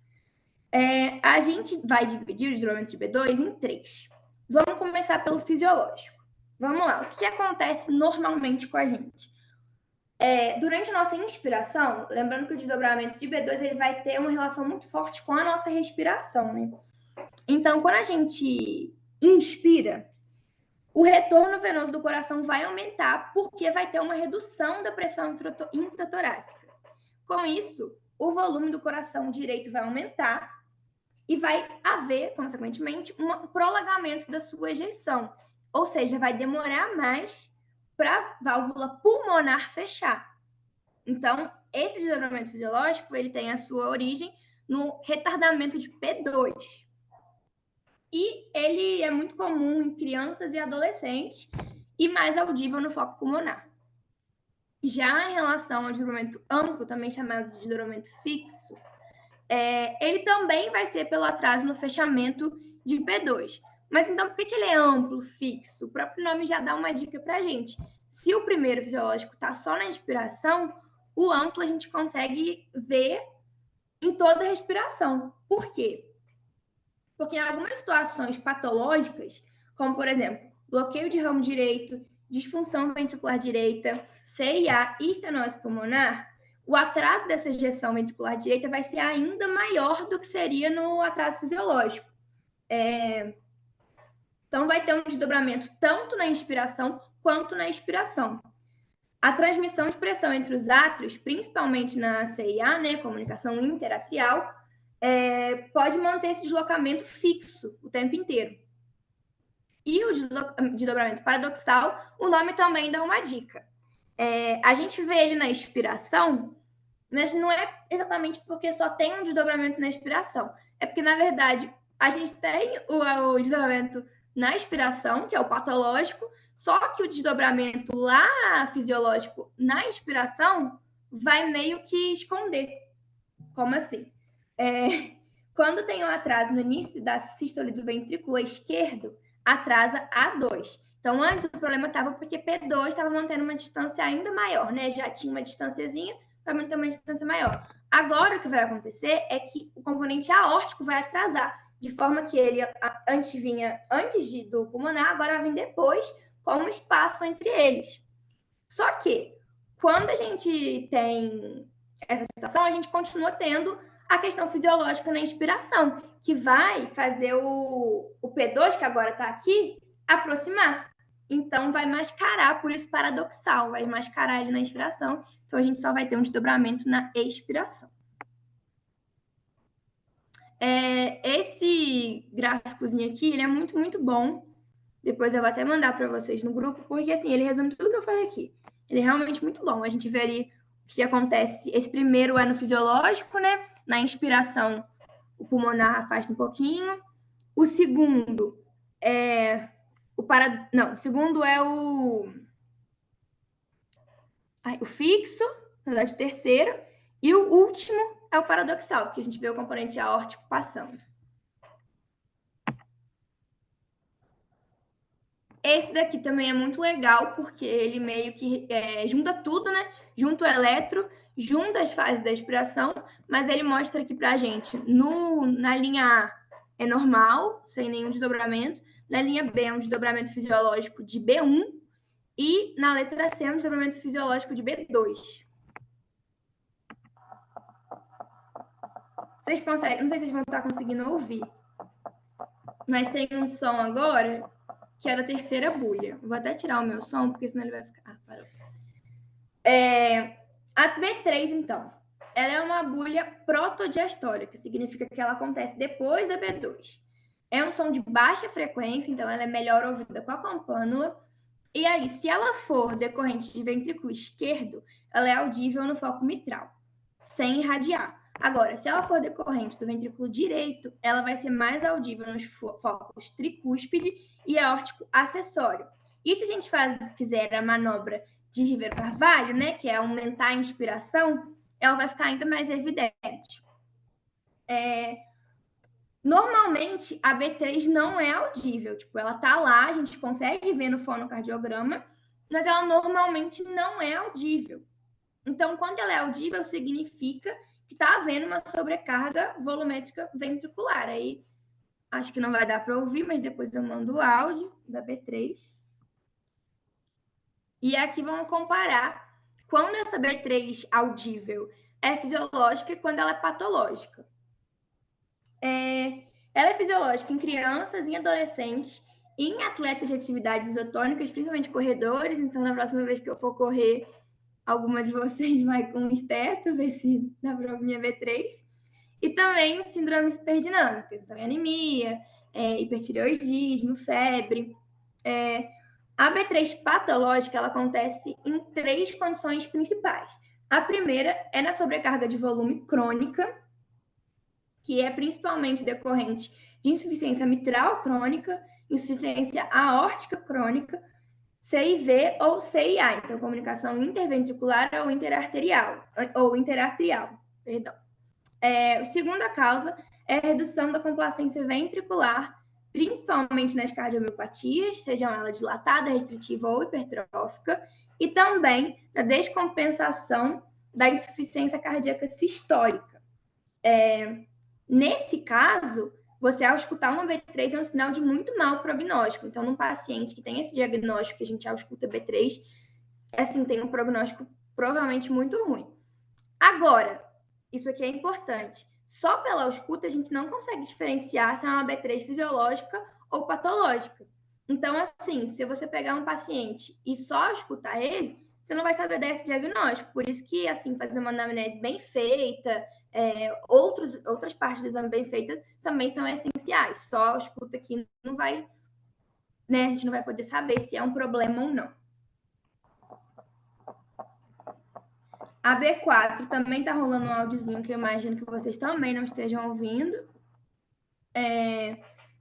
a gente vai dividir o desdobramento de B2 em 3. Vamos começar pelo fisiológico. Vamos lá, o que acontece normalmente com a gente? Durante a nossa inspiração, lembrando que o desdobramento de B2 ele vai ter uma relação muito forte com a nossa respiração, né? Então, quando a gente inspira, o retorno venoso do coração vai aumentar porque vai ter uma redução da pressão intratorácica. Com isso, o volume do coração direito vai aumentar e vai haver, consequentemente, um prolongamento da sua ejeição. Ou seja, vai demorar mais para a válvula pulmonar fechar. Então, esse desdobramento fisiológico, ele tem a sua origem no retardamento de P2. E ele é muito comum em crianças e adolescentes e mais audível no foco pulmonar. Já em relação ao desdobramento amplo, também chamado de desdobramento fixo, ele também vai ser pelo atraso no fechamento de P2. Mas então, por que ele é amplo, fixo? O próprio nome já dá uma dica para a gente. Se o primeiro fisiológico está só na inspiração, o amplo a gente consegue ver em toda a respiração. Por quê? Porque em algumas situações patológicas, como, por exemplo, bloqueio de ramo direito, disfunção ventricular direita, CIA e estenose pulmonar, o atraso dessa ejeção ventricular direita vai ser ainda maior do que seria no atraso fisiológico. Então, vai ter um desdobramento tanto na inspiração quanto na expiração. A transmissão de pressão entre os átrios, principalmente na CIA, né, comunicação interatrial, pode manter esse deslocamento fixo o tempo inteiro. E o desdobramento paradoxal, o nome também dá uma dica. A gente vê ele na expiração, mas não é exatamente porque só tem um desdobramento na expiração. É porque, na verdade, a gente tem o desdobramento na expiração, que é o patológico, só que o desdobramento lá fisiológico na inspiração vai meio que esconder. Como assim? Quando tem um atraso no início da sístole do ventrículo esquerdo, atrasa A2. Então, antes o problema estava porque P2 estava mantendo uma distância ainda maior, né? Já tinha uma distânciazinha, vai manter uma distância maior. Agora, o que vai acontecer é que o componente aórtico vai atrasar, de forma que ele antes vinha antes do pulmonar, agora vai vir depois, com um espaço entre eles. Só que, quando a gente tem essa situação, a gente continua tendo a questão fisiológica na inspiração, que vai fazer o P2, que agora está aqui, aproximar. Então, vai mascarar, por isso paradoxal, vai mascarar ele na inspiração. Então, a gente só vai ter um desdobramento na expiração. Esse gráficozinho aqui, ele é muito, muito bom. Depois eu vou até mandar para vocês no grupo, porque assim, ele resume tudo que eu falei aqui. Ele é realmente muito bom. A gente vê ali o que acontece. Esse primeiro é no fisiológico, né? Na inspiração, o pulmonar afasta um pouquinho. O segundo é o segundo é o fixo, na verdade, o terceiro. E o último é o paradoxal, porque a gente vê o componente aórtico passando. Esse daqui também é muito legal, porque ele meio que junta tudo, né? Junta o eletro, junta as fases da expiração, mas ele mostra aqui pra gente, na linha A é normal, sem nenhum desdobramento, na linha B é um desdobramento fisiológico de B1, e na letra C é um desdobramento fisiológico de B2. Vocês conseguem, não sei se vocês vão estar conseguindo ouvir, mas tem um som agora que é da terceira bulha. Vou até tirar o meu som, porque senão ele vai ficar... parou. A B3, então, ela é uma bulha protodiastólica, significa que ela acontece depois da B2. É um som de baixa frequência, então ela é melhor ouvida com a campânula. E aí, se ela for decorrente de ventrículo esquerdo, ela é audível no foco mitral, sem irradiar. Agora, se ela for decorrente do ventrículo direito, ela vai ser mais audível nos focos tricúspide e aórtico acessório. E se a gente fizer a manobra de Rivero Carvalho, né, que é aumentar a inspiração, ela vai ficar ainda mais evidente. Normalmente, a B3 não é audível. Tipo, ela tá lá, a gente consegue ver no fonocardiograma, mas ela normalmente não é audível. Então, quando ela é audível, significa que está havendo uma sobrecarga volumétrica ventricular. Aí, acho que não vai dar para ouvir, mas depois eu mando o áudio da B3. E aqui vamos comparar quando essa B3 audível é fisiológica e quando ela é patológica. Ela é fisiológica em crianças, em adolescentes, em atletas de atividades isotônicas, principalmente corredores. Então, na próxima vez que eu for correr, alguma de vocês vai com um esteto, ver se dá para ouvir minha B3. E também síndromes hiperdinâmicas, então anemia, hipertireoidismo, febre. A B3 patológica, ela acontece em 3 condições principais. A primeira é na sobrecarga de volume crônica, que é principalmente decorrente de insuficiência mitral crônica, insuficiência aórtica crônica, CIV ou CIA, então comunicação interventricular ou interarterial, perdão. A segunda causa é a redução da complacência ventricular, principalmente nas cardiomiopatias, sejam ela dilatada, restritiva ou hipertrófica, e também da descompensação da insuficiência cardíaca sistólica. Nesse caso, você, ao escutar uma B3, é um sinal de muito mau prognóstico. Então, num paciente que tem esse diagnóstico, que a gente, ao escuta B3, assim, tem um prognóstico provavelmente muito ruim. Agora, isso aqui é importante. Só pela escuta, a gente não consegue diferenciar se é uma B3 fisiológica ou patológica. Então, assim, se você pegar um paciente e só escutar ele, você não vai saber desse diagnóstico. Por isso que, assim, fazer uma anamnese bem feita, outras partes do exame bem feitas também são essenciais. Só a escuta aqui não vai, né? A gente não vai poder saber se é um problema ou não. A B4 também tá rolando um áudiozinho que eu imagino que vocês também não estejam ouvindo.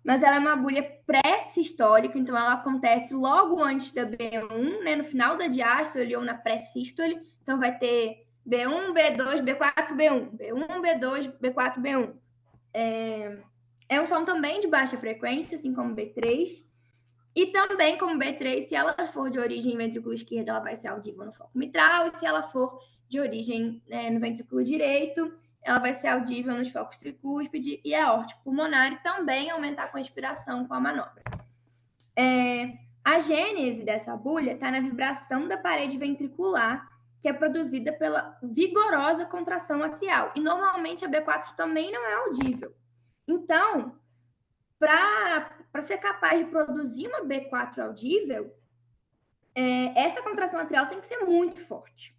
Mas ela é uma agulha pré-sistólica, então ela acontece logo antes da B1, né? No final da diástole ou na pré-sístole. Então vai ter B1, B2, B4, B1. B1, B2, B4, B1. É um som também de baixa frequência, assim como B3. E também, como B3, se ela for de origem ventrículo esquerdo, ela vai ser audível no foco mitral. E se ela for de origem no ventrículo direito, ela vai ser audível nos focos tricúspide e aórtico pulmonar e também aumentar com a inspiração com a manobra. A gênese dessa agulha está na vibração da parede ventricular, que é produzida pela vigorosa contração atrial. E normalmente a B4 também não é audível. Então, para ser capaz de produzir uma B4 audível, essa contração atrial tem que ser muito forte.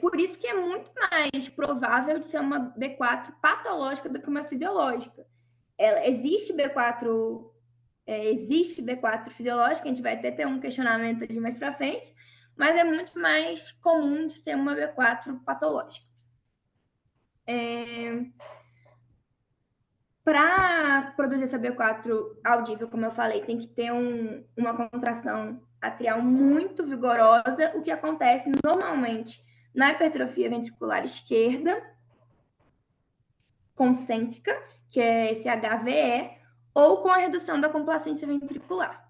Por isso que é muito mais provável de ser uma B4 patológica do que uma fisiológica. Existe B4 fisiológica, a gente vai até ter um questionamento ali mais para frente, mas é muito mais comum de ser uma B4 patológica. Para produzir essa B4 audível, como eu falei, tem que ter uma contração atrial muito vigorosa, o que acontece normalmente na hipertrofia ventricular esquerda, concêntrica, que é esse HVE, ou com a redução da complacência ventricular.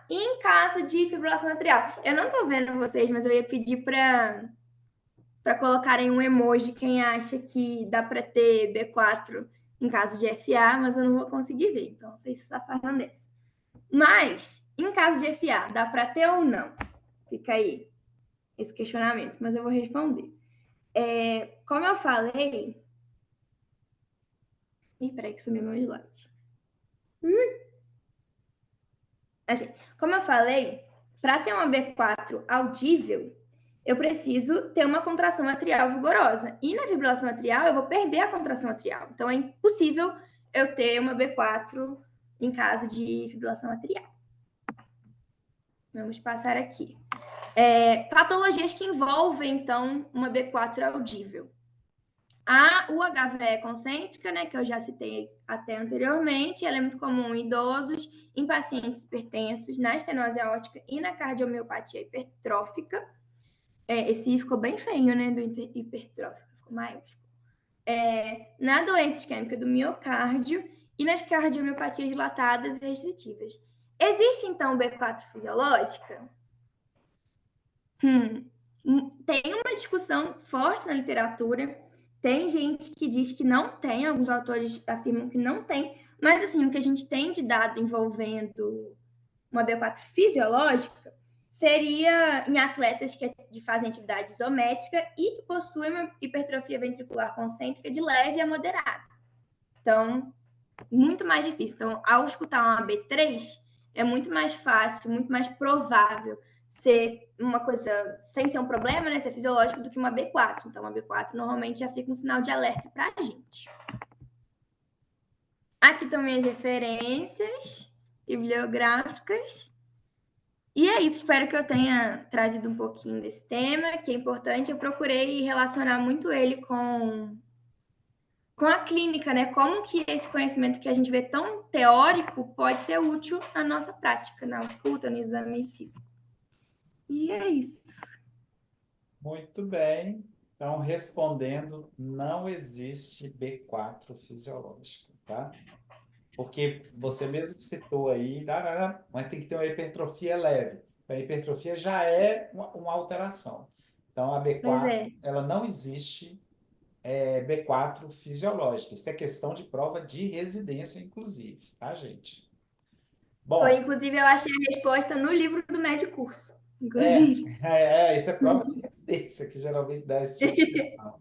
E em caso de fibrilação atrial, eu não estou vendo vocês, mas eu ia pedir para colocarem um emoji quem acha que dá para ter B4 em caso de FA, mas eu não vou conseguir ver, então não sei se está falando dessa. Mas, em caso de FA, dá para ter ou não? Fica aí esse questionamento, mas eu vou responder. Como eu falei... peraí que sumiu meu slide. Como eu falei, para ter uma B4 audível, eu preciso ter uma contração atrial vigorosa. E na fibrilação atrial, eu vou perder a contração atrial. Então, é impossível eu ter uma B4 em caso de fibrilação atrial. Vamos passar aqui. Patologias que envolvem, então, uma B4 audível. A UHV concêntrica, né, que eu já citei até anteriormente, ela é muito comum em idosos, em pacientes hipertensos, na estenose aórtica e na cardiomiopatia hipertrófica. Esse ficou bem feio, né, do hipertrófico, ficou maiúsculo. Na doença isquêmica do miocárdio e nas cardiomiopatias dilatadas e restritivas. Existe, então, B4 fisiológica? Tem uma discussão forte na literatura. Tem gente que diz que não tem, alguns autores afirmam que não tem, mas assim, o que a gente tem de dado envolvendo uma B4 fisiológica seria em atletas que fazem atividade isométrica e que possuem uma hipertrofia ventricular concêntrica de leve a moderada. Então, muito mais difícil. Então, ao escutar uma B3, é muito mais fácil, muito mais provável ser uma coisa sem ser um problema, né, ser fisiológico, do que uma B4. Então, uma B4 normalmente já fica um sinal de alerta para a gente. Aqui estão minhas referências bibliográficas. E é isso, espero que eu tenha trazido um pouquinho desse tema, que é importante. Eu procurei relacionar muito ele com a clínica, né? Como que esse conhecimento que a gente vê tão teórico pode ser útil na nossa prática, na ausculta, no exame físico. E é isso. Muito bem. Então, respondendo, não existe B4 fisiológico, tá? Porque você mesmo citou aí, mas tem que ter uma hipertrofia leve. A hipertrofia já é uma alteração. Então, a Pois B4, é. ela não existe B4 fisiológica. Isso é questão de prova de residência, inclusive, tá, gente? Bom, Foi, inclusive, eu achei a resposta no livro do médio curso, inclusive. isso é prova de residência, que geralmente dá esse tipo de questão.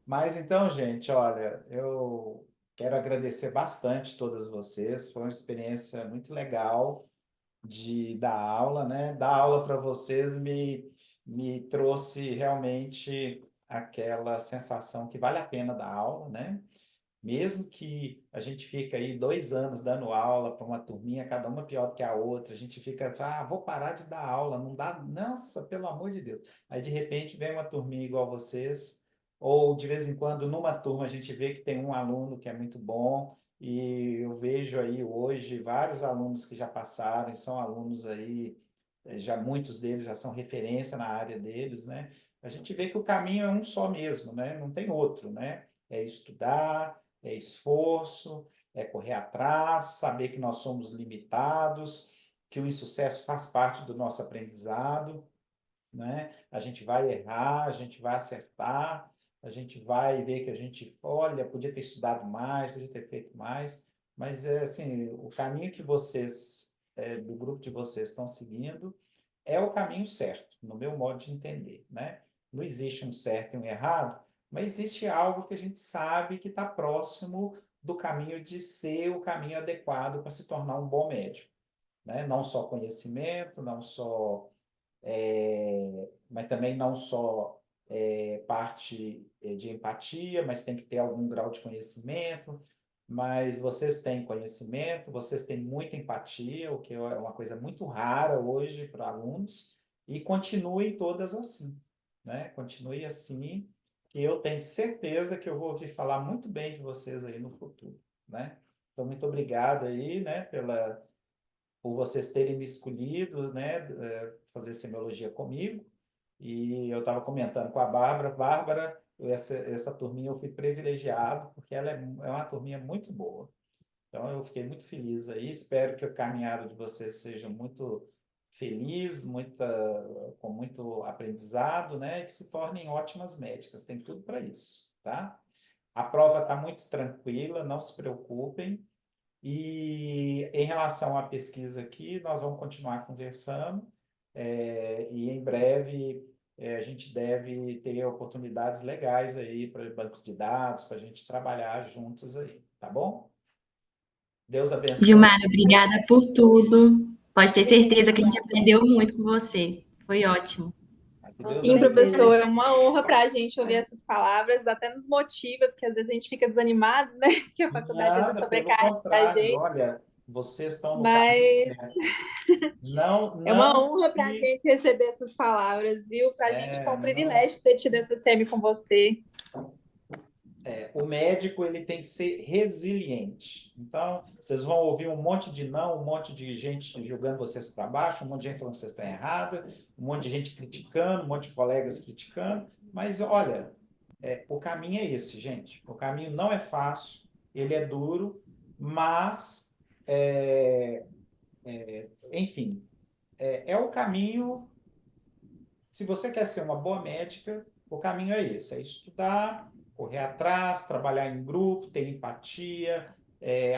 Mas então, gente, olha, eu quero agradecer bastante todas vocês. Foi uma experiência muito legal de dar aula, né? Dar aula para vocês me trouxe realmente aquela sensação que vale a pena dar aula, né? Mesmo que a gente fica aí 2 anos dando aula para uma turminha, cada uma pior do que a outra, a gente fica, vou parar de dar aula, não dá, nossa, pelo amor de Deus. Aí, de repente, vem uma turminha igual vocês, ou de vez em quando, numa turma, a gente vê que tem um aluno que é muito bom, e eu vejo aí hoje vários alunos que já passaram, e são alunos aí, já muitos deles já são referência na área deles, né? A gente vê que o caminho é um só mesmo, né? Não tem outro, né? É estudar, é esforço, é correr atrás, saber que nós somos limitados, que o insucesso faz parte do nosso aprendizado, né? A gente vai errar, a gente vai acertar, a gente vai ver que a gente, olha, podia ter estudado mais, podia ter feito mais, mas assim, o caminho que vocês, do grupo de vocês estão seguindo, é o caminho certo, no meu modo de entender, né? Não existe um certo e um errado, mas existe algo que a gente sabe que está próximo do caminho de ser o caminho adequado para se tornar um bom médico, né? Não só conhecimento, não só, mas também não só parte de empatia, mas tem que ter algum grau de conhecimento. Mas vocês têm conhecimento, vocês têm muita empatia, o que é uma coisa muito rara hoje para alunos, e continuem todas assim, né? Continue assim, que eu tenho certeza que eu vou ouvir falar muito bem de vocês aí no futuro, né? Então, muito obrigado aí, né, por vocês terem me escolhido, né, fazer semiologia comigo. E eu estava comentando com a Bárbara, essa turminha eu fui privilegiado, porque ela é uma turminha muito boa. Então, eu fiquei muito feliz aí, espero que a caminhada de vocês seja muito feliz, com muito aprendizado, né, e que se tornem ótimas médicas, tem tudo para isso, tá? A prova está muito tranquila, não se preocupem. E em relação à pesquisa aqui, nós vamos continuar conversando, e em breve a gente deve ter oportunidades legais aí para bancos de dados, para a gente trabalhar juntos aí, tá bom? Deus abençoe. Gilmar, obrigada por tudo. Pode ter certeza que a gente aprendeu muito com você. Foi ótimo. Sim, professor, é uma honra para a gente ouvir essas palavras, até nos motiva, porque às vezes a gente fica desanimado, né? Que a faculdade é de sobrecarga da gente. Olha, vocês estão no Mas não é uma honra para a gente receber essas palavras, viu? Para a gente foi um privilégio ter tido essa semi com você. o médico ele tem que ser resiliente. Então, vocês vão ouvir um monte de não, um monte de gente julgando vocês para baixo, um monte de gente falando que vocês estão errados, um monte de gente criticando, um monte de colegas criticando. Mas, olha, o caminho é esse, gente. O caminho não é fácil, ele é duro, mas, enfim, é o caminho. Se você quer ser uma boa médica, o caminho é esse: é estudar, correr atrás, trabalhar em grupo, ter empatia,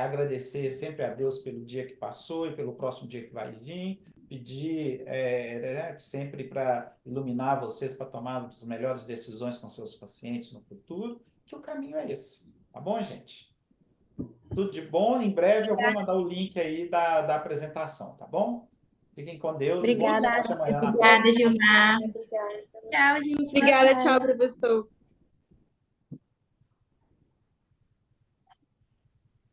agradecer sempre a Deus pelo dia que passou e pelo próximo dia que vai vir, pedir sempre para iluminar vocês para tomar as melhores decisões com seus pacientes no futuro, que o caminho é esse. Tá bom, gente? Tudo de bom. Em breve eu vou mandar o link aí da apresentação, tá bom? Fiquem com Deus e boa Obrigada. sorte amanhã na prova. Obrigada, Gilmar. Tchau, gente. Boa Obrigada, tarde. tchau, professor.